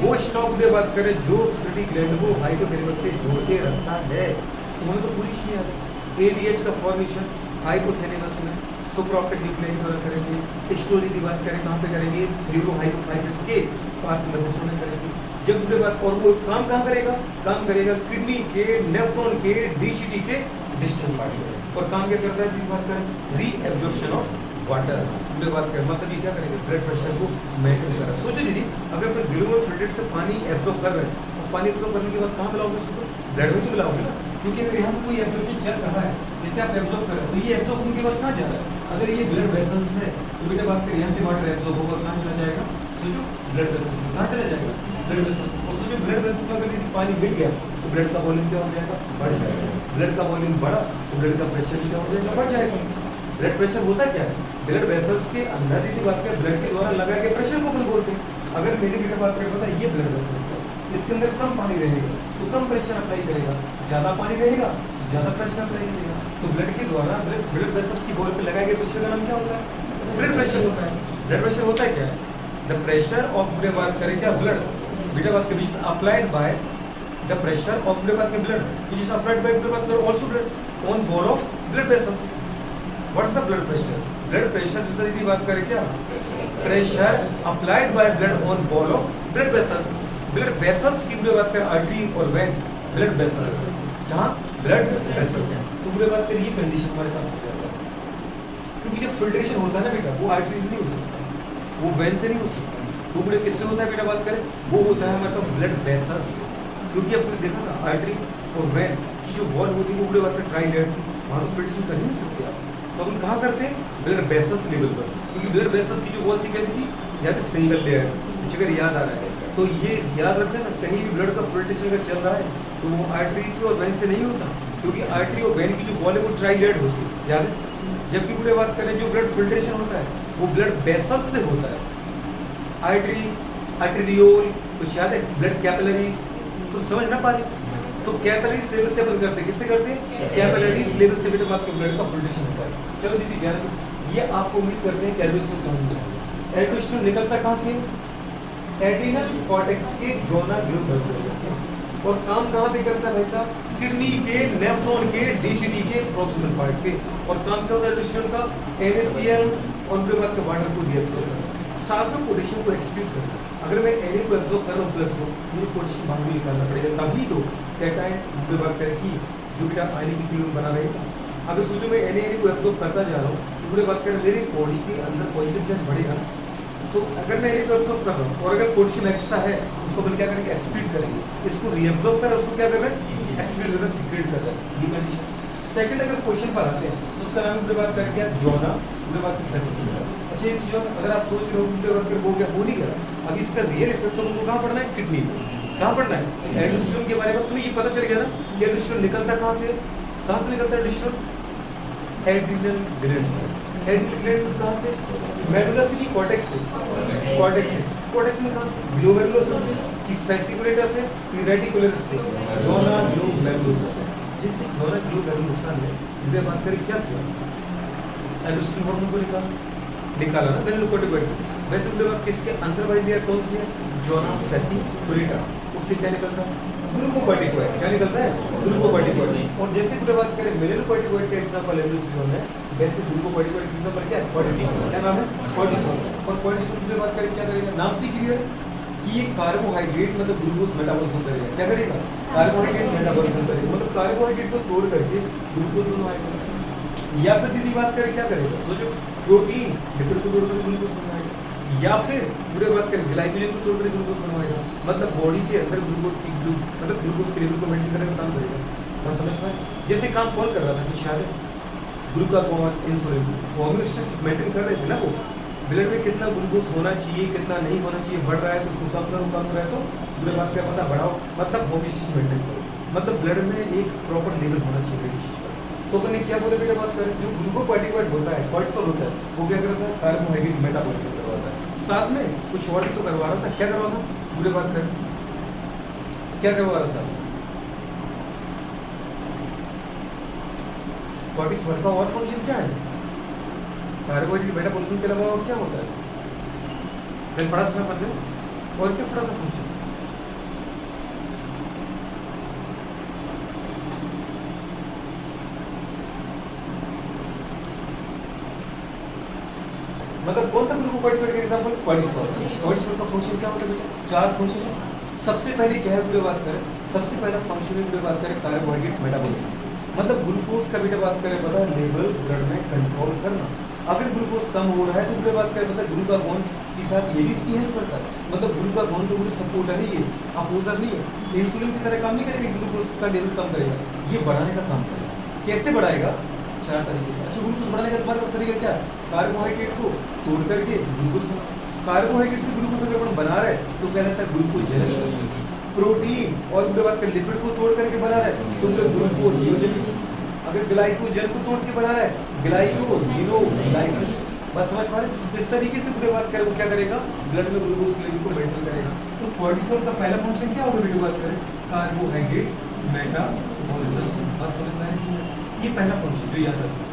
वो स्टॉक से बात करें जो पिट्यूटरी ग्लैंड को हाइपोथैलेमस से जोड़ के रखता है। तो हमें तो पूरी चीजें आती है। एडीएच का फॉर्मेशन हाइपोथैलेमस में सुपरऑप्टिक न्यूक्लियस द्वारा करेंगे। स्टोरी की बात करें कहाँ पे करेंगे? न्यूरोहाइपोफाइसिस के पास नर्वोसा में करेंगे। जब पूरे बात और वो काम कहाँ करेगा? काम करेगा किडनी के, नेफ्रॉन के, डीसीटी के डिस्टल पार्ट में। और काम क्या करता है? बात करें रीएब्जॉर्प्शन ऑफ वाटर। पूरे बात करें मतलब ये क्या करेंगे? ब्लड प्रेशर को मेंटेन करेगा। सोचो दीदी अगर अपने ग्लोमेरुलर फिल्टर से पानी एब्जॉर्ब कर रहे हैं और पानी एब्जॉर्ब करने के बाद कहाँ मिलाओगे उसको? ब्लड में तो मिलाओगे ना, क्योंकि अगर यहाँ से कोई एब्जॉर्प्शन चल रहा है जिसे आप एब्जॉर्ब कर रहे हैं तो ये एब्जॉर्ब होने के बाद कहाँ जा रहा है? अगर ये ब्लड वेसल्स है तो बेटा बात करें यहाँ से वाटर एब्जॉर्ब होगा कहाँ चला जाएगा? सोचो ब्लड वेसल्स में। कहाँ चला जाएगा? Blood vessels. और सोचो ब्लड वेसल्स में अगर यदि पानी मिल गया तो ब्लड का वॉल्यूम क्या हो जाएगा? बढ़ जाएगा। ब्लड का वॉल्यूम बढ़ा तो ब्लड का प्रेशर भी क्या हो जाएगा? बढ़ जाएगा। ब्लड प्रेशर होता क्या है? ब्लड वेसल्स के अंदर यदि बात करें ब्लड के द्वारा लगाए गए प्रेशर को अपन बोलते हैं। अगर मेरी बेटा बात करें पता है ये ब्लड वेसल्स है, इसके अंदर कम पानी रहेगा तो कम प्रेशर अप्लाई करेगा, ज्यादा पानी रहेगा तो ज्यादा प्रेशर अप्लाई करेगा। तो ब्लड के द्वारा ब्लड वेसल्स की वॉल पे लगाए गए प्रेशर का नाम क्या होता है? ब्लड प्रेशर होता है। ब्लड प्रेशर होता है क्या है? द प्रेशर ऑफ बेटा बात करें क्या? ब्लड बेटा बात करें which is applied by the pressure of बेटा बात करें blood which is applied by बेटा बात करें also blood on wall of blood vessels. What's the blood pressure? Blood pressure जिसका दीदी बात करें क्या? Pressure applied by blood on wall of blood vessels. Blood vessels की पूरे बात करें आर्टरी और वेन ब्लड वेसल्स। कहाँ? Blood vessels. तो पूरे बात करें ये कंडीशन हमारे पास हो जाएगा क्योंकि जब फिल्ट्रेशन होता है ना बेटा वो आर्टरी से नहीं हो सकता, वो वेन से नहीं हो सकता, वो पूरे किससे होता है बेटा बात करें? वो होता है हमारे पास ब्लड वेसल्स। क्योंकि आपने देखा ना आर्टरी और वेन की जो वॉल होती है वो पूरे बात करें ट्राई लेयर थी, वहाँ तो फिल्ट्रेशन कर नहीं सकते आप। तो हम कहाँ करते हैं? ब्लड वेसल्स लेवल पर। क्योंकि ब्लड वेसल्स की जो वॉल थी कैसी थी? या तो सिंगल लेयर, अगर याद आ रहा है तो ये याद रखना ना कहीं भी ब्लड का फिल्ट्रेशन अगर चल रहा है तो वो आर्टरी से और वेन से नहीं होता, क्योंकि आर्टरी और वेन की जो वॉल है वो ट्राई लेयर होती है, याद है? जबकि पूरे बात करें जो ब्लड फिल्ट्रेशन होता है वो ब्लड वेसल्स से होता है। आर्टरी, आर्टेरियोल, कुछ याद है? ब्लड कैपिलरीज, तो समझ ना पा रहे? तो कैपिलरीज लेवल से अपन करते हैं, किससे करते हैं? कैपिलरीज लेवल से बेटा बात करें ब्लड का फिल्ट्रेशन होता है। चलो दीदी जाने दो, ये आपको उम्मीद करते हैं कि एल्डोस्टेरोन समझ में आएगा। एल्डोस्टेरोन निकलता कहाँ से? एड्रिनल कॉर्टेक्स के जोना ग्लोमेरुलस से। और काम कहाँ पे करता है भाई साहब? किडनी के, नेफ्रॉन के, डीसीटी के प्रॉक्सिमल पार्ट पे। और काम क्या होता है एल्डोस्टेरोन का? NaCl और पूरे बात के वाटर को रीअब्सॉर्ब करना, साथ में पोटेशियम को एक्सक्रीट करना। अगर मैं Na को एब्सॉर्ब कर रहा हूँ प्लस को, मुझे पोटेशियम बाहर निकालना पड़ेगा, तभी तो कैटायन पूरे बात करें कि जो बेटा आयनिक इक्विलिब्रियम बना रहेगा। अगर सोचो मैं Na को एब्सॉर्ब करता जा रहा हूँ तो पूरे बात करें मेरी बॉडी के अंदर पॉजिटिव चार्ज बढ़ेगा, तो अगर मैं इन्हें एब्जॉर्ब कर रहा हूँ और अगर पोटेशियम एक्स्ट्रा है इसको अपन क्या करेंगे, एक्सक्रीट करेंगे। इसको रीअब्जॉर्ब कर रहा है, उसको क्या कर रहा है, एक्सक्रीट कर रहा है, सीक्रेट कर रहा है, ये कंडीशन। सेकंड अगर क्वेश्चन पर आते हैं तो उसका नाम बात कर क्या, जोना बात की फैसिलिटी। अच्छा एक चीज अगर आप सोच रहे हो बात कर वो क्या हो नहीं गया, अब इसका रियल इफेक्ट तो तुमको कहाँ पढ़ना है, किडनी में। कहाँ पढ़ना है, एल्डोस्टेरोन के बारे में तुम्हें ये पता चल गया ना कि एल्डोस्टेरोन निकलता कहाँ से, कहाँ से निकलता है एल्डोस्टेरोन, एड्रिनल ग्लैंड से। एड्रिनल ग्लैंड कहाँ से, मेडुला से कि कॉर्टेक्स से, कॉर्टेक्स से। कॉर्टेक्स में कहाँ से, ग्लोमेरुलोसा से कि फेसिकुलेटा से कि रेटिकुलरिस से, जोना ग्लोमेरुलोसा से। जैसे जोना ग्लोमेरुलोसा ने इधर बात करें क्या किया, एल्डोस्टेरोन हार्मोन को निकाला ना वेलुकोटिकोइड। वैसे उनके बाद किसके अंदर वाली लेयर कौन सी है, जोना फेसिकुलेटा, उससे क्या निकलता है, ग्लूकोकॉर्टिकोइड। क्या निकलता है, ग्लूकोकॉर्टिकोइड। और जैसे कि बात करें मेलिनोकॉर्टिकोइड का एग्जांपल एल्डोस्टेरोन है, वैसे ग्लूकोकॉर्टिकोइड का एग्जांपल क्या है, कॉर्टिसोल। क्या नाम है, कॉर्टिसोल। और कॉर्टिसोल की बात करें क्या करेगा, नाम से क्लियर कि ये कार्बोहाइड्रेट मतलब ग्लूकोज मेटाबॉलिज्म करेगा। क्या करेगा, कार्बोहाइड्रेट मेटाबॉलिज्म करेगा, मतलब कार्बोहाइड्रेट को तोड़ करके ग्लूकोज बनवाएगा। या फिर दीदी बात करें क्या करेगा, सोचो प्रोटीन लिपिड को तोड़ कर ग्लूकोज बनवाएगा, या फिर पूरे बात करें ग्लाइकोजन को तोड़ कर ग्लूकोज बनवाएगा। मतलब बॉडी के अंदर ग्लूकोज मतलब ग्लूकोज के लेवल को मेंटेन करने का काम करेगा। बात समझ पाए, जैसे काम कौन कर रहा था, कुछ याद है, ग्लूकागॉन इंसुलिन होम्योस्टेसिस मेंटेन कर रहे थे ना, वो ब्लड में कितना ग्लूकोज होना चाहिए कितना नहीं होना चाहिए, बढ़ रहा है तो उसको कम करो, कम हो रहा है तो पूरे बात क्या पता बढ़ाओ, मतलब होम्योस्टेसिस मेंटेन करो, मतलब ब्लड में एक प्रॉपर लेवल होना चाहिए चीज का। तो अपन ने क्या बोले बेटा, बात करें जो ग्लूकोकॉर्टिकोइड होता है, कॉर्टिसोल होता है, वो क्या करता है, कार्बोहाइड्रेट मेटाबॉलिज्म करवाता है। साथ में कुछ और भी तो करवा रहा था, क्या करवा था, पूरे बात करें क्या करवा रहा था, कॉर्टिसोल का और फंक्शन क्या है, कार्बोहाइड्रेट मेटाबॉलिज्म के अलावा और क्या होता है, फिर पढ़ा था अपन ने, और क्या पढ़ा था फंक्शन, मतलब कौन सा ग्लूकोकॉर्टिकोइड का एग्जांपल, कॉर्टिसोल। कॉर्टिसोल का फंक्शन क्या होता है बेटा, चार फंक्शन। सबसे पहले क्या है बेटा बात करें, सबसे पहला फंक्शन है बेटा बात करें कार्बोहाइड्रेट मेटाबॉलिज्म, मतलब ग्लूकोज का बेटा बात करें पता है लेवल ब्लड में कंट्रोल करना। अगर ग्लूकोज कम हो रहा है तो बेटा बात करें पता है ग्लूकागॉन के साथ ये भी इसकी हेल्प करता है, मतलब ग्लूकागॉन तो पूरे सपोर्टर है, ये अपोजर नहीं है, इंसुलिन की तरह काम नहीं करेगा, ग्लूकोज का लेवल कम करेगा, ये बढ़ाने का काम करेगा। कैसे बढ़ाएगा, चार तरीके से। अच्छा ग्लूकोज बढ़ाने का तुम्हारे पास तरीका क्या है, कार्बोहाइड्रेट को तोड़ करके ग्लूकोज, कार्बोहाइड्रेट से ग्लूकोज अगर अपन बना रहे हैं तो क्या रहता है ग्लूकोजेनेसिस। प्रोटीन और पूरे बात कर लिपिड को तोड़ करके बना रहा है तो ग्लूकोनियोजेनेसिस। अगर ग्लाइकोजन को तोड़ के बना रहा है ग्लाइकोजिनोलाइसिस। बस समझ पा रहे, इस तरीके से पूरे बात करें वो क्या करेगा, ब्लड में ग्लूकोज लेवल को मेंटेन करेगा। तो कॉर्टिसोल का पहला फंक्शन क्या होगा बेटा बात करें, कार्बोहाइड्रेट मेटाबॉलिज्म। बस समझ में आया, ये पहला फंक्शन जो याद रखना।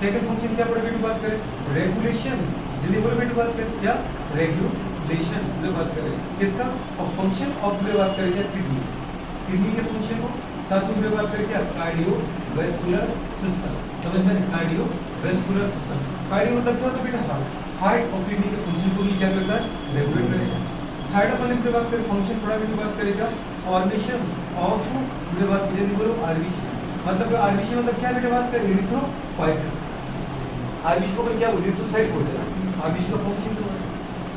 सेकंड फंक्शन क्या पड़ेगा बेटा बात करें, रेगुलेशन। जल्दी बोलो बेटा बात करें क्या, रेगुलेशन में बात करें किसका, और फंक्शन ऑफ में बात करें क्या, किडनी, किडनी के फंक्शन को। साथ में बात करें क्या, कार्डियोवैस्कुलर सिस्टम। समझ में, कार्डियोवैस्कुलर सिस्टम, कार्डियो मतलब क्या होता है बेटा, हार्ट, हार्ट और किडनी के फंक्शन को भी क्या करता है, रेगुलेट करेगा। थर्ड अपन की बात करें फंक्शन पढ़ा की बात करेगा, फॉर्मेशन ऑफ में बात करें, जल्दी बोलो, आरबीसी। मतलब आरबीसी मतलब क्या बेटा बात करें, इरिथ्रोपोइसिस। आरबीसी को अपन क्या बोलते हैं, इरिथ्रोसाइट बोलते हैं, आरबीसी का फंक्शन क्या है।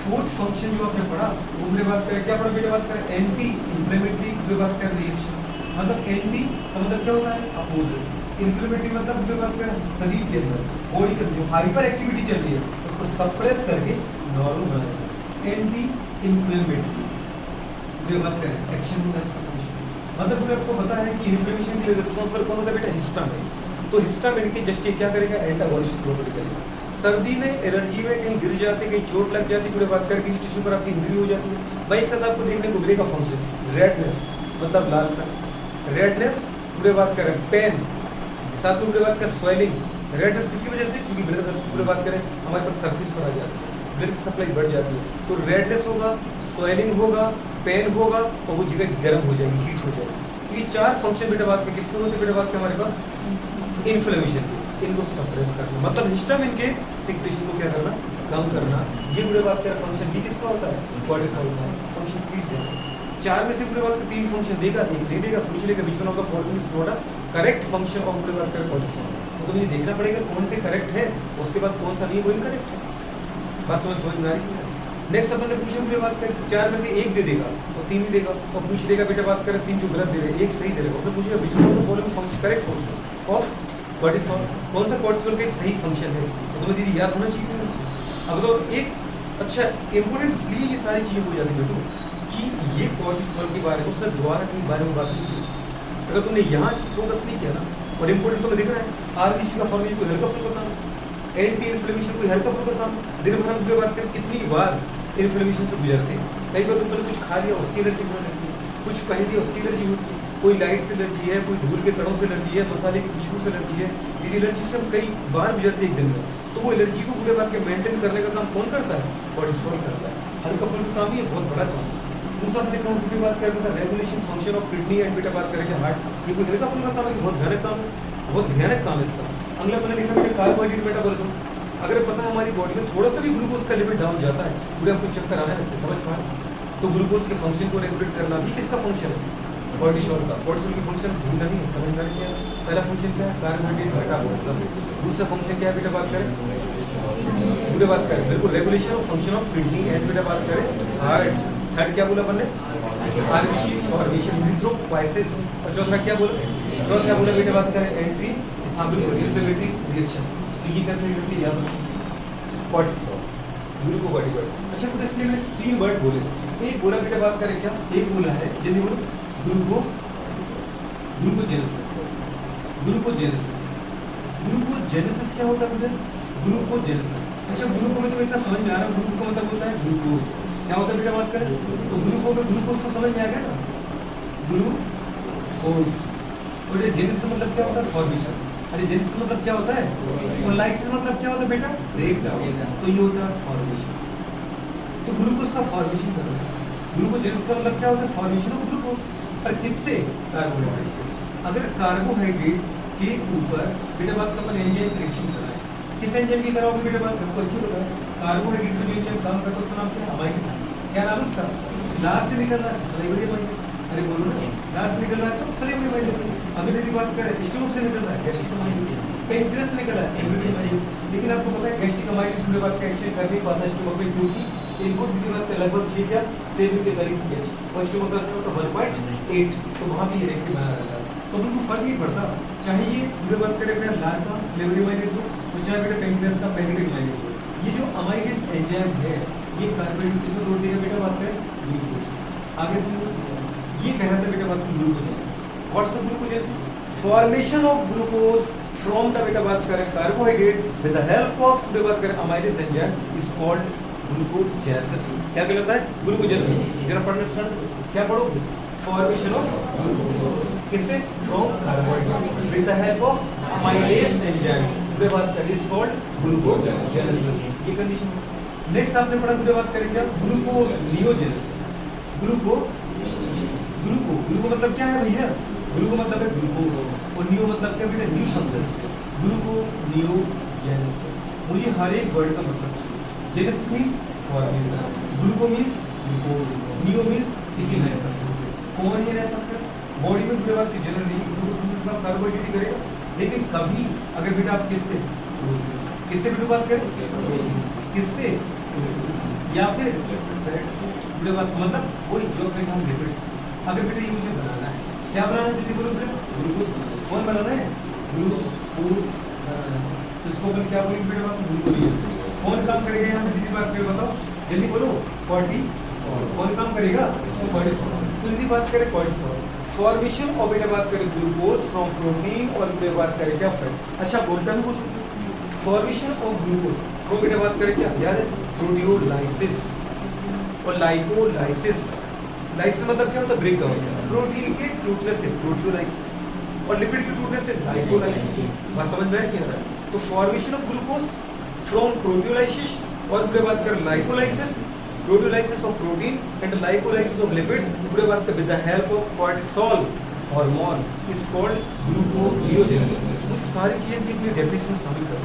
फोर्थ फंक्शन जो आपने पढ़ा वो में बात करें क्या पढ़ा बेटा बात करें, एंटी इंफ्लेमेटरी में बात करें रिएक्शन। मतलब एंटी का मतलब क्या होता है, अपोजिट। इंफ्लेमेटरी मतलब में बात करें शरीर के अंदर बॉडी के जो हाइपर एक्टिविटी चल रही है उसको सप्रेस करके नॉर्मल बनाएगा। एंटी इंफ्लेमेटरी में बात करें एक्शन होगा इसका फंक्शन। मतलब पूरे आपको पता है कि इन्फ्लेमेशन के लिए रिस्पांसिबल कौन होता है बेटा, हिस्टामिन। तो हिस्टामिन की जस्ट क्या करेगा, एंटागोनिस्ट प्रॉपर्टी करेगा। सर्दी में एलर्जी में कहीं गिर जाते, कहीं चोट लग जाती, पूरे बात करें किसी टिश्यू पर आपकी इंजरी हो जाती है, भाई एक साथ आपको देखने को मिलेगा फंक्शन, रेडनेस मतलब लालपन, रेडनेस पूरे बात करें, पेन, साथ में पूरे बात करें स्वेलिंग। रेडनेस किसी वजह से, क्योंकि ब्लड वेसल्स पूरे बात करें हमारे पास सरफेस पर आ जाती है, ब्लड की सप्लाई बढ़ जाती है, तो रेडनेस होगा, स्वेलिंग होगा, पेन होगा और वो जगह गर्म हो जाएगी, हीट हो जाएगी। ये चार फंक्शन बेटा बात के किसके होते हैं बेटा बात के हमारे पास, इन्फ्लेमेशन के, इनको सप्रेस करना, मतलब हिस्टामिन के सिक्रेशन को क्या करना, कम करना। ये पूरे बात का फंक्शन भी किसका होता है, कॉर्टिसोल का फंक्शन। प्लीज चार में से पूरे बात का तीन फंक्शन देगा, एक नहीं देगा, पूछ लेगा बीच में होगा following is not a correct function of पूरे बात का कॉर्टिसोल। तो तुम्हें देखना पड़ेगा कौन से करेक्ट है, उसके बाद कौन सा नहीं वो इनकरेक्ट है। बात तुम्हें समझ में आ रही है, नेक्स्ट अपन ने पूछा मुझे बात कर 4 में से 1 दे देगा और 3 ही देगा, और पूछ लेगा बेटा बात कर 3 जो गलत दे रहे 1 सही दे रहा है, उसने पूछेगा which one of the following function correct function of cortisol, कौन सा कॉर्टिसोल का एक सही फंक्शन है, तो तुम्हें दीदी याद होना चाहिए। अब तो एक अच्छा इंपोर्टेंट इसलिए ये सारी चीज़ें हो जाती है बेटू कि ये कॉर्टिसोल के बारे में उसने दोबारा कहीं बारे में बात नहीं की। अगर तुमने यहाँ फोकस नहीं किया ना, और इंपोर्टेंट तुम्हें दिख रहा है आरबीसी का फॉर्मेशन कोई हल्का फुल्का काम, एंटी इन्फ्लेमेशन कोई हल्का फुल्का काम, दिन भर हम बात करें कितनी बार इन्फ्लेमेशन से गुजरते हैं। कई बार तुमने कुछ खा लिया उसकी एलर्जी होने लगती है, कुछ पहन लिया उसकी एलर्जी होती है, कोई लाइट से एलर्जी है, कोई धूल के कणों से एलर्जी है, मसाले की खुशबू से एलर्जी है, दीदी एलर्जी से हम कई बार गुजरते हैं एक दिन में। तो वो एलर्जी को पूरे बात के मेंटेन करने का काम कौन करता है, कॉर्टिसोल करता है। हल्का फुल्का काम ही है, बहुत बड़ा काम। दूसरा अपने काम की बात करें तो regulation function of kidney and बेटा बात करेंगे हार्ट, ये कोई हल्का फुल्का काम है, बहुत भयानक काम है, बहुत भयानक काम है इसका। अगला मैंने लिखा बेटा कार्बोहाइड्रेट मेटाबॉलिज्म, अगर पता है हमारी बॉडी में थोड़ा सा भी ग्लूकोज का लेवल डाउन जाता है पूरे आपको चक्कर आने लगते, समझ पाए, तो ग्लूकोज के फंक्शन को रेगुलेट करना भी किसका फंक्शन है, कॉर्टिसोल का। कॉर्टिसोल की फंक्शन भूलना नहीं है, समझना नहीं है। पहला फंक्शन क्या है, कार्बोहाइड्रेट मेटाबॉलिज्म। दूसरा फंक्शन क्या है बेटा बात करें, पूरे बात करें बिल्कुल regulation of function of kidney and बेटा बात करें हार्ट। थर्ड क्या बोला अपन ने, आरबीसी फॉर्मेशन इरिथ्रोपोइसिस। और चौथा क्या बोला, चौथा क्या बोला बेटा बात करें एंट्री, हाँ बिल्कुल इन्फ्लेमेटरी रिएक्शन। तो ये करते हैं याद कॉर्टिसोल ग्लूकोकॉर्टिकॉइड। अच्छा कुछ इसलिए मैंने 3 वर्ड बोले, एक बोला बेटा बात करें क्या, एक बोला है जल्दी बोलो ग्लूकोजेनेसिस। ग्लूकोजेनेसिस, ग्लूकोजेनेसिस क्या होता है बेटा, ग्लूकोजेनेसिस। अच्छा ग्लूको में तो इतना समझ में आ रहा है, ग्लूको का मतलब होता है ग्लूकोज, क्या होता है बेटा बात करें, तो ग्लूको में ग्लूकोज तो समझ में आ गया ना, ग्लूकोज। और ये जेनेसिस मतलब क्या होता है, फॉर्मेशन। अरे जेनेसिस मतलब क्या होता है, और लाइसिस मतलब क्या होता है बेटा, ब्रेक डाउन, तो ये होता है फॉर्मेशन। तो ग्लूकोज का फॉर्मेशन कर रहा है, ग्लूकोजेनेसिस का मतलब क्या होता है, फॉर्मेशन ऑफ ग्लूकोज। पर किससे, कार्बोहाइड्रेट से। अगर कार्बोहाइड्रेट के ऊपर बेटा बात का अपन एंजाइम की रिएक्शन कर रहा है, किस एंजाइम की कराओगे बेटा बात, आपको अच्छी पता है, कार्बोहाइड्रेट का जो एंजाइम काम करता है उसका नाम क्या है, अमाइलेज। क्या नाम है उसका, लार से निकल रहा है सलाइवरी अमाइलेज, अरे बोलो ना, लार से निकल रहा है तो सलाइवरी अमाइलेज। अभी यदि बात करें स्टमक से निकल रहा है गैस्ट्रिक अमाइलेज, पेनक्रियास से निकल रहा है पेनक्रियाटिक अमाइलेज। लेकिन आपको पता है गैस्ट्रिक अमाइलेज पूरे बात का एक्शन कर नहीं पाता स्टमक में, क्योंकि इनको भी बात का लगभग ये क्या 7 के करीब पीएच, और स्टमक का क्या होता है 1.8, तो वहाँ भी रिएक्टिव बना रहता है। तो बिल्कुल फर्क नहीं पड़ता, चाहे ये पूरे बात करें अपने लार का स्लेवरी अमाइलेज हो, तो चाहे बेटा पेनक्रियास का पेनक्रियाटिक अमाइलेज हो। ये जो अमाइलेज एंजाइम है ये कार्बोहाइड्रेट किसमें तोड़ देगा बेटा बात करें, ग्लूकोज। आगे से ये कह रहा था बेटा बात करें glucogenesis. What's the glucogenesis, formation of glucose from the बेटा बात करें carbohydrate with the help of बेटा बात करें amylase enzyme is called glucogenesis. क्या कहलाता है, ग्लूकोजेनेसिस। जरा पढ़ना स्टार्ट, क्या पढ़ोगे, फॉर्मेशन ऑफ ग्लूकोज किससे, from carbohydrate with the help of amylase enzyme बेटा बात करें इज कॉल्ड ग्लूकोजेनेसिस। ये कंडीशन। नेक्स्ट आपने पढ़ा बेटा बात करें क्या, ग्लूकोनियोजेनेसिस। ग्लूको ग्लूको ग्लूको मतलब क्या है भैया, ग्लूको मतलब है ग्लूकोज, और नियो मतलब क्या बेटा, न्यू सब्सटेंस। ग्लूकोनियोजेनेसिस, मुझे हर एक वर्ड का मतलब चाहिए। Genesis means formation, ग्लूको means glucose, neo means किसी नए सब्सटेंस से। कौन है नया सब्सटेंस, बॉडी में पूरे बात की जनरली ग्लूकोज मतलब कार्बोहाइड्रेट ही करेगा, लेकिन कभी अगर बेटा आप किससे बेटा बात करें, किससे, या फिर फैट से पूरे बात मतलब वही जो बेटा हम लिपिड से। अगर बेटा ये मुझे बनाना है, क्या बनाना है जल्दी बोलो बेटा, ग्लूकोज बनाना है। कौन बनाना है, ग्लूकोज बनाना है, तो इसको अपन क्या बोलेंगे बेटा बात, ग्लूकोज। कौन काम करेगा यहाँ पे दीदी बात करें, बताओ जल्दी बोलो, कॉर्टिसोल। कौन काम करेगा, कॉर्टिसोल। तो दीदी बात करें कॉर्टिसोल, फॉर्मेशन और बेटा बात करें ग्लूकोज फ्रॉम प्रोटीन, और बेटा बात करें क्या फैट। अच्छा बोलता भी बोल सकते, फॉर्मेशन ऑफ ग्लूकोज फ्रॉम बेटा बात करें क्या, याद है प्रोटियोलाइसिस और लाइपोलाइसिस। लाइसिस मतलब क्या होता है, ब्रेक डाउन। प्रोटीन के टूटने से प्रोटियोलाइसिस, और लिपिड के टूटने से लाइपोलाइसिस। बात समझ में आ रहा है। तो formation of glucose from proteolysis, और पूरे बात कर lipolysis, proteolysis of protein and lipolysis of lipid, पूरे बात कर with the help of cortisol hormone is called gluconeogenesis. मुझे सारी चीजें दी गई डेफिनेशन शामिल करो।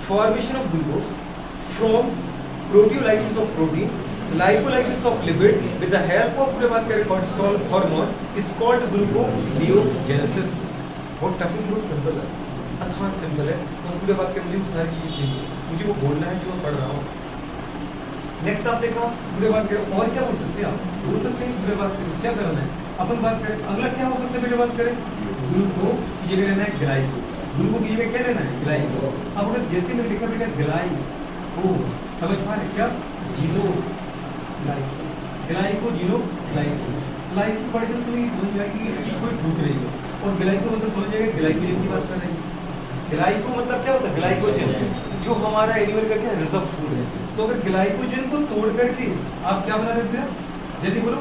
Formation of glucose from proteolysis of protein, lipolysis of lipid with the help of पूरे बात करें cortisol hormone is called gluconeogenesis. बहुत टफ है, बहुत सिंपल है, अथवा सिंपल है, बस पूरे बात करें मुझे वो सारी चीजें चाहिए, मुझे वो बोलना है जो मैं पढ़ रहा हूँ। नेक्स्ट आप देखा पूरे बात करें और क्या पूछ सकते हैं आप, पूछ सकते हैं पूरे बात करें क्या करना है अपन बात करें अगला क्या हो सकता है बेटे बात करें ग्लूकोज की जगह लेना है ग्लाइको, ग्लूको की जगह क्या लेना है ग्लाइको। अब अगर जैसे मैंने लिखा बेटा ग्लाइको समझ पा रहे क्या जीनोलाइसिस, ग्लाइको जीनोलाइसिस, लाइसिस पढ़ते तो नहीं समझ में आएगी ये चीज कोई पूछ रही है और ग्लाइको मतलब समझ जाएगा ग्लाइकोजन की बात कर रहे हैं। ग्लाइको मतलब क्या होता है ग्लाइकोजन जो हमारा एनिमल का क्या रिजर्व फूड है। तो अगर ग्लाइकोजन को तोड़ करके आप क्या बना देते हैं जल्दी बोलो,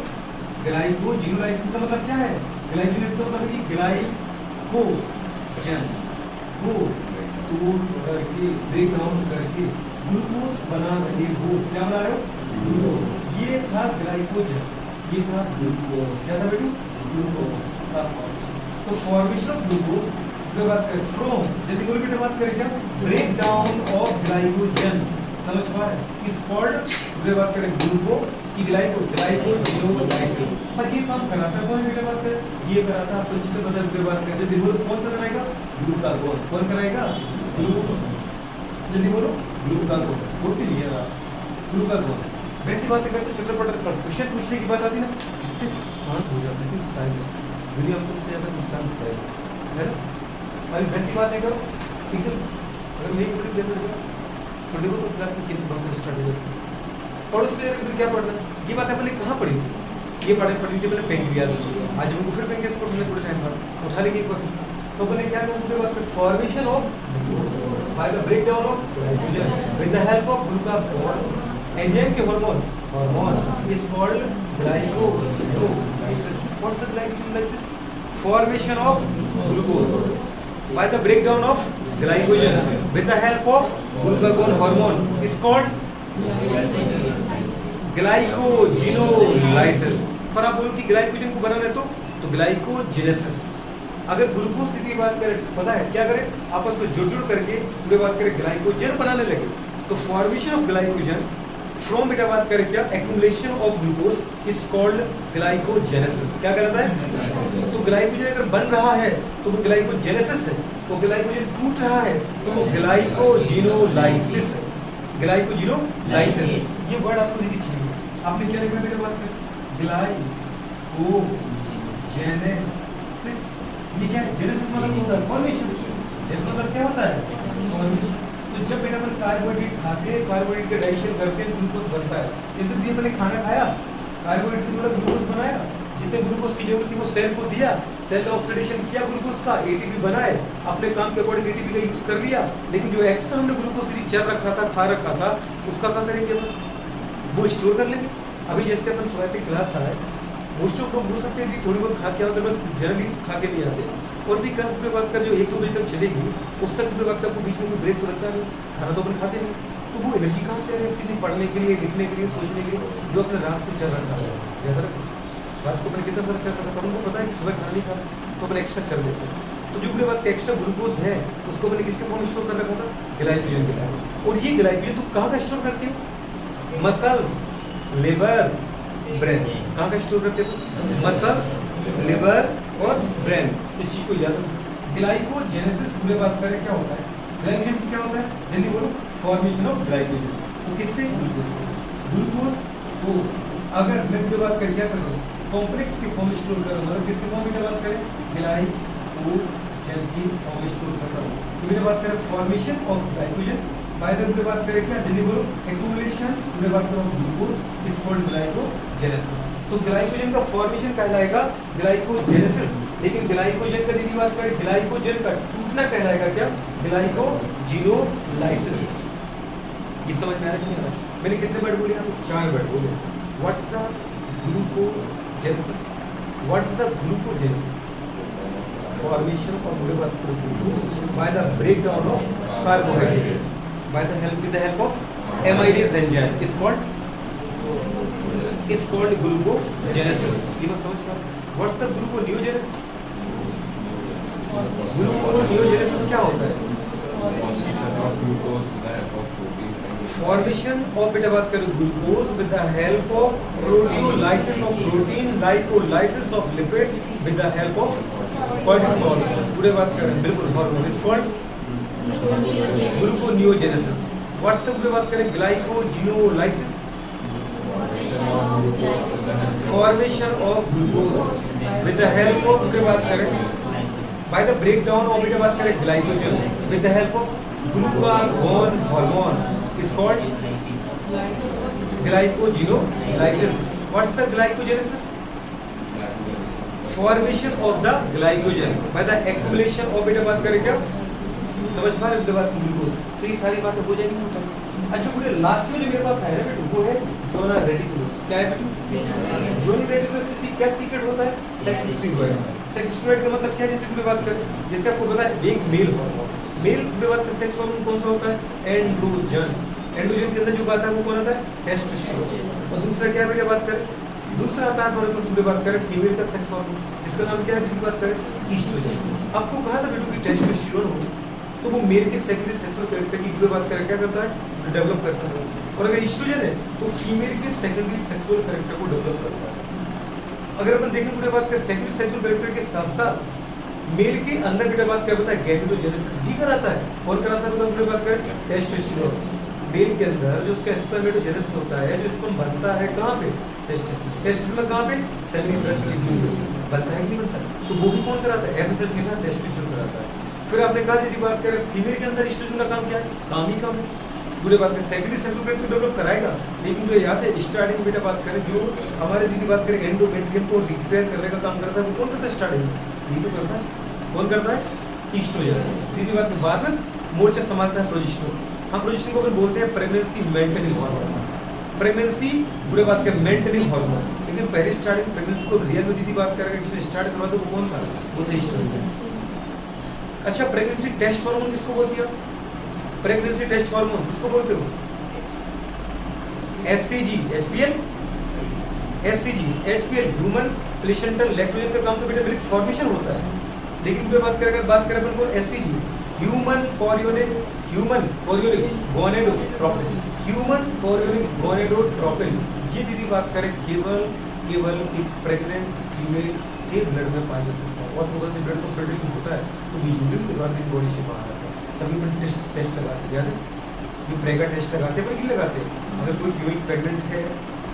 ग्लाइकोजिनोलाइसिस का मतलब क्या है, ग्लाइकोजिनोलाइसिस का मतलब कि ग्लाइकोजन को तोड़ करके ब्रेक डाउन करके ग्लूकोज बना रहे हो, क्या बना रहे हो ग्लूकोज। ये था ग्लाइकोजन, ये था ग्लूकोज, क्या था बेटू ग्लूकोज का फॉर्मेशन। तो फॉर्मेशन ऑफ ग्लूकोज बात करें फ्रॉम जल्दी बोलो बेटा बात करें क्या ब्रेक डाउन ऑफ ग्लाइकोजन समझ पा रहे इज कॉल्ड बात करें ग्लूको की ग्लाइकोजिनोलाइसिस। पर ये काम कराता कौन बेटा बात करें, ये कराता आपको अच्छी तरह बता बात करें जल्दी बोलो कौन सा कराएगा ग्लूकागोन, कौन कराएगा जल्दी बोलो ग्लूकागोन, बोलती नहीं है ग्लूकागोन। वैसी बातें करते चट्टपट पर क्वेश्चन पूछने की बात आती ना कितने शांत हो जाते हैं, साइलेंट दुनिया में तुमसे ज्यादा कुछ शांत है ना। अभी वैसी बातें करो एकदम अगर नहीं पढ़ी तो फिर देखो तो क्लास में कैसे बातें स्टार्ट हो जाती है। पढ़ो उसके फिर क्या पढ़ना ये बात अपने कहाँ पढ़ी थी, ये पढ़ी थी अपने पेंक्रियाज में, आज हमको फिर पेंक्रियाज को थोड़े टाइम बाद उठा लेंगे एक बार तो अपने क्या करें बात करें formation of by the breakdown of glycogen with the help of glucagon enzyme के hormone is called glycogenolysis. What's the glycogenolysis formation of glucose by the breakdown of glycogen with the help of glucagon hormone is called glycogenolysis। पर आप बोलो कि glycogen को बनाना है तो glycogenesis. अगर glucose की बात करें पता है क्या करें आपस में जुड़ करके पूरे बात करें ग्लाइकोजन बनाने लगे तो फॉर्मेशन ऑफ ग्लाइकोजन फ्रॉम बेटा बात करें क्या accumulation of glucose is called glycogenesis. क्या कहलाता है तो ग्लाइकोजन अगर बन रहा है तो वो ग्लाइकोजेनेसिस है, वो ग्लाइकोजन टूट रहा है तो वो ग्लाइकोजिनोलाइसिस है, ग्लाइकोजिनोलाइसिस। ये वर्ड आपको देखनी चाहिए। आपने क्या लिखा बेटा बात करें ग्लाइकोजेनेसिस, ये क्या है जेनेसिस मतलब फॉर्मेशन, जेनेसिस मतलब क्या होता है फॉर्मेशन। तो जब बेटा अपन कार्बोहाइड्रेट खाते हैं कार्बोहाइड्रेट का डाइजेशन करते हैं ग्लूकोज बनता है। जैसे भी अपने खाना खाया कार्बोहाइड्रेट को थोड़ा ग्लूकोज बनाया, जितने ग्लूकोज की जरूरत थी वो सेल को दिया, सेल ने ऑक्सीडेशन किया ग्लूकोज का, एटीपी बनाए, अपने काम के अकॉर्डिंग एटीपी का यूज कर लिया। लेकिन जो एक्स्ट्रा हमने ग्लूकोज के लिए चल रखा था खा रखा था उसका क्या करेंगे अपन वो स्टोर कर लेंगे। अभी जैसे अपन सुबह से क्लास आए मोस्ट ऑफ लोग बोल सकते हैं कि थोड़ी बहुत खा के आओ तो बस जनरली खा के नहीं आते और भी क्लास पे बात कर जो 1-2 बजे तक चलेगी उस तक पे वक्त आपको बीच में कोई ब्रेक तो लगता नहीं, खाना तो अपन खाते नहीं तो वो एनर्जी कहाँ से आ रही है पढ़ने के लिए लिखने के लिए सोचने के लिए जो अपने रात को चल रखा है याद रखो कुछ रात को अपने कितना सारा चल रहा था पर उनको पता है कि सुबह खाना नहीं खाता तो अपने एक्स्ट्रा चल देते हैं। तो जो पूरी बात का एक्स्ट्रा ग्लूकोज है उसको अपने किसके फॉर्म में स्टोर कर रखा था ग्लाइकोजन के फॉर्म। और ये ग्लाइकोजन तो कहाँ का स्टोर करते हैं मसल्स लिवर ब्रेन, कहाँ का स्टोर करते हैं मसल्स लिवर और ब्रेन। इस चीज को याद रखो। ग्लाइकोजेनेसिस पूरे बात करें क्या होता है ग्लाइकोजेनेसिस क्या होता है जल्दी बोलो फॉर्मेशन ऑफ ग्लाइकोजन। तो किससे ग्लूकोज से, ग्लूकोज को अगर मैं पूरी बात करें क्या कर रहा हूँ कॉम्प्लेक्स की फॉर्म स्टोर कर रहा हूँ, मतलब किसके फॉर्म में बात करें ग्लाइकोजन की फॉर्म स्टोर कर रहा हूँ। तो मेरे बात करें formation of glycogen by the पूरे बात करें क्या जल्दी बोलो एक्यूमुलेशन पूरे बात करो ग्लूकोज इज कॉल्ड ग्लाइकोजेनेसिस। तो ग्लाइकोजन का फॉर्मेशन कहलाएगा ग्लाइकोजेनेसिस, लेकिन ग्लाइकोजन का दीदी बात करें ग्लाइकोजन का टूटना कहलाएगा क्या ग्लाइकोजिनोलाइसिस। ये समझ में आ रहा है क्या? मैंने कितने वर्ड बोले यहाँ 4 वर्ड बोले। What's the glucogenesis, what's the glucogenesis formation of पूरे बात करें glucose bye the breakdown of carbohydrates by the help with the help of amylase enzyme is called glucogenesis। ये बात समझ पा what's the gluconeogenesis? gluconeogenesis क्या होता है फॉर्मेशन ऑफ बेटा बात करें glucose with the help of proteolysis of protein glycolysis of lipid with the help of cortisol पूरे बात करें बिल्कुल hormone is called gluconeogenesis. What's the पूरे बात करें glycogenolysis formation of glucose with the help of, पूरे बात करें बाय द ब्रेकडाउन ऑफ, बेटा बात करें glycogen with the help of glucagon hormone is called glycogenolysis. What's the glycogenesis? Formation of the glycogen by the accumulation of, बेटा बात करें क्या, समझ पा रहे हो बात, ग्लूकोज. तो ये सारी बातें हो जाएंगी ऊपर. अच्छा पूरे लास्ट में जो मेरे पास है ना बेटू, वो है जोना रेटिकुलस. क्या है बेटू? जोना रेटिकुलस से क्या सीक्रेट होता है? Sex steroid. सेक्स स्टीरॉयड का मतलब क्या है? जैसे पूरी बात करें, जैसे आपको पता है एक मेल हार्मोन, मेल पूरी बात का सेक्स हार्मोन कौन सा होता है? एंड्रोजन. एंड्रोजन के अंदर जो आता है वो कौन आता है? टेस्टोस्टेरोन. और दूसरा क्या है बेटा बात करें, दूसरा आता है हमारे पास पूरी बात करें फीमेल का सेक्स हार्मोन, जिसका नाम क्या है पूरी बात करें? ईस्ट्रोजन. आपको कहा था बेटू कि टेस्टोस्टेरोन हो तो वो मेल के सेकेंडरी सेक्सुअल कैरेक्टर की पूरी बात करें क्या करता है? डेवलप करता है. और अगर ईस्ट्रोजन है तो फीमेल के सेकेंडरी सेक्सुअल कैरेक्टर को डेवलप करता है. अगर अपन देखें पूरे बात का सेकेंडरी सेक्सुअल कैरेक्टर के साथ साथ मेल के अंदर बेटा बात क्या होता है? गैमेटोजेनेसिस भी कराता है. और कराता है पूरे बात करें टेस्टोस्टेरोन. मेल के अंदर जो उसका स्पर्मेटोजेनेसिस होता है, जो स्पर्म बनता है कहाँ पे? टेस्टिस. टेस्टिस में कहाँ पे? सेमिब्रश टिश्यू में बनता है कि नहीं बनता? तो वो भी कौन कराता है? एफएसएस के साथ टेस्टोस्टेरोन कराता है. फिर आपने कहा यदि बात करें फीमेल के अंदर ईस्ट्रोजन का काम क्या है? काम ही काम है. पूरे बात करें सेकेंडरी सेक्सुअल कैरेक्टर डेवलप कराएगा, लेकिन जो याद है स्टार्टिंग बेटा बात करें जो हमारे यदि बात करें एंडोमेट्रियम को रिपेयर करने का काम करता है, वो कौन करता है स्टार्टिंग में? ये तो करता है. कौन करता है? ईस्ट्रोजन. यदि बात बाद में मोर्चा संभालता है प्रोजेस्टेरोन. हम प्रोजेस्टेरोन को अपन बोलते हैं प्रेगनेंसी मेंटेनिंग हार्मोन. प्रेगनेंसी पूरे बात करें मेंटेनिंग हार्मोन. लेकिन पहले स्टार्टिंग प्रेगनेंसी को रियल में यदि बात करेंगे इससे स्टार्ट करवा तो वो कौन सा? वो ईस्ट्रोजन. अच्छा प्रेगनेंसी टेस्ट हार्मोन किसको बोलते हैं? प्रेगनेंसी टेस्ट हार्मोन किसको बोलते हो? HCG, HPL, HCG, HPL human placental lactogen का काम तो बेटा मिल्क फॉर्मेशन होता है. लेकिन कोई बात करें, अगर बात करें अपन को HCG human chorionic gonadotropin, human chorionic gonadotropin, ये दीदी बात करें केवल एक प्रेग्नेंट फीमेल के ब्लड में पाया जा सकता है. और अगर ब्लड को फिल्ट्रेशन होता है तो यूरिन के द्वारा बॉडी से बाहर आता है. तभी अपन टेस्ट लगाते हैं. याद है जो प्रेगा टेस्ट लगाते हैं, पर क्यों लगाते हैं? अगर कोई फीमेल प्रेग्नेंट है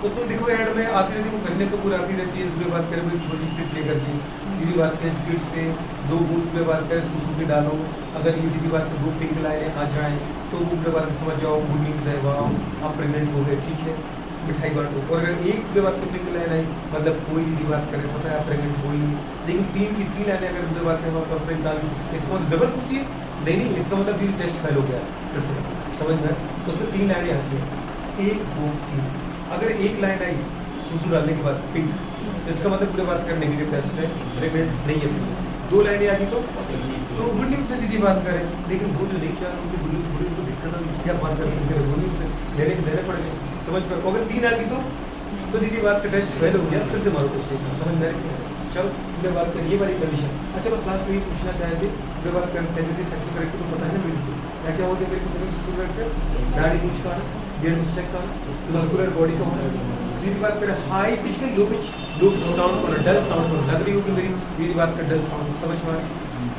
तो तुम देखो ऐड में आती रहती है, वो करने को पूरी आती रहती है. दूसरी बात करें कोई छोटी सी पिट लेकर के दीदी बात करें स्पीड से 2 बूंद पे बात करें सूसू के डालो. अगर ये दीदी बात करें 2 पिंक लाइनें आ जाएँ तो वो पूरे बात समझ जाओ गुड न्यूज़ है, वाह आप प्रेग्नेंट हो गए, ठीक है मिठाई बांटो. और अगर एक पूरे बात को पिंक लाइन आई मतलब कोई दीदी बात करें पता है आप प्रेग्नेंट हो ही नहीं. लेकिन 3 की 3 लाइनें अगर पूरे बात करें कंप्लेंट डाली, इसका मतलब डबल खुशी है? नहीं, इसका मतलब भी टेस्ट फेल हो गया फिर से. समझ में? तो उसमें 3 लाइनें आती हैं, 1 2 3. अगर एक लाइन आई सूसू डालने के बाद पिंक, इसका मतलब पूरे बात करें नेगेटिव टेस्ट है, प्रेग्नेंट नहीं है. फिर 2 लाइनें आ गई तो गुड न्यूज़ से दीदी बात करें. लेकिन वो जो नहीं चाह रहे उनकी गुड न्यूज़ थोड़ी उनको दिक्कत होगी, क्या बात करते हैं गुड न्यूज़ से देने पड़ेंगे. समझ पर अगर 3 आ गई तो दीदी बात का टेस्ट फेल हो गया, फिर से मारो टेस्ट. समझ में? चलो पूरे बात कर ये वाली कंडीशन. अच्छा बस लास्ट में ये पूछना चाहेंगे पूरे बात कर सेकेंडरी सेक्सुअल कैरेक्टर तो पता है ना मेरे को क्या क्या होते हैं? मेरे को सेकेंडरी सेक्सुअल कैरेक्टर दाढ़ी मूंछ का आना, बियर्ड मुस्टैच का आना, मस्कुलर बॉडी का होना. दीदी बात करें हाई पिच का लो पिच साउंड और डल साउंड होना. लग रही होगी मेरी दीदी बात कर डल साउंड. समझ में आ रही?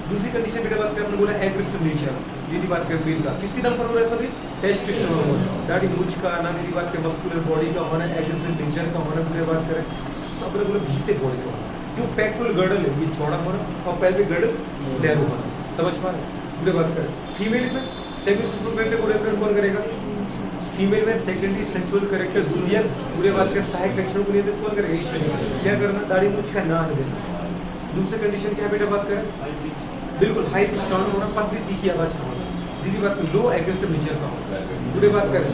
दूसरी कंडीशन बेटा बात करें हमने बोला एग्रेसिव नेचर. दीदी बात करें मेल का किसके दम पर हो रहा है? सभी टेस्टोस्टेरोन. दाढ़ी मूंछ का आना, दीदी बात करें मस्कुलर बॉडी का होना, एग्रेसिव नेचर का होना. पूरे बात करें सब लोग घी से बॉडी का होना. जो पेक्टोरल गर्डल है ये चौड़ा होना और पेल्विक गर्डल नैरो होना. समझ पा रहे? पूरे बात करें फीमेल में सेकेंडरी सेक्सुअल कैरेक्टर को रिप्रेजेंट कौन करेगा? फीमेल में सेकेंडरी सेक्सुअल कैरेक्टर जूनियर पूरे बात करें सहायक लक्षणों को नियंत्रित कौन करेगा? ईस्ट्रोजन. क्या करना? दाढ़ी मूंछ का ना आने देना. दूसरी कंडीशन क्या बेटा बात करें? बिल्कुल हाई पिच साउंड होना, पतली तीखी आवाज का होना. दीदी बात लो एग्रेसिव नेचर का होना. पूरे बात करें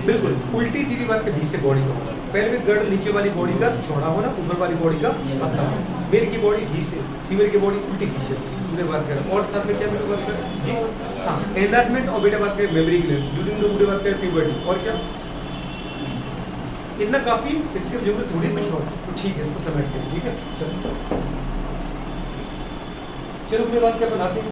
बिल्कुल उल्टी दीदी बात करें ढीस से बॉडी का होना. पेल्विक गर्डल नीचे वाली बॉडी का चौड़ा होना, ऊपर वाली बॉडी का पतला होना. मेल की बॉडी घी से, फीमेल की बॉडी उल्टी घी से. पूरे बात करें और साथ में क्या बेटा बात करें जी हाँ एनलार्जमेंट और बेटा बात करें मेमोरी ग्लैंड ड्यूरिंग द पूरे बात करें प्यूबर्टी. और क्या इतना काफी? इसकी जरूरत थोड़ी कुछ और तो ठीक है इसको समेट के. ठीक है चलो पूरे बात कर बनाते हैं.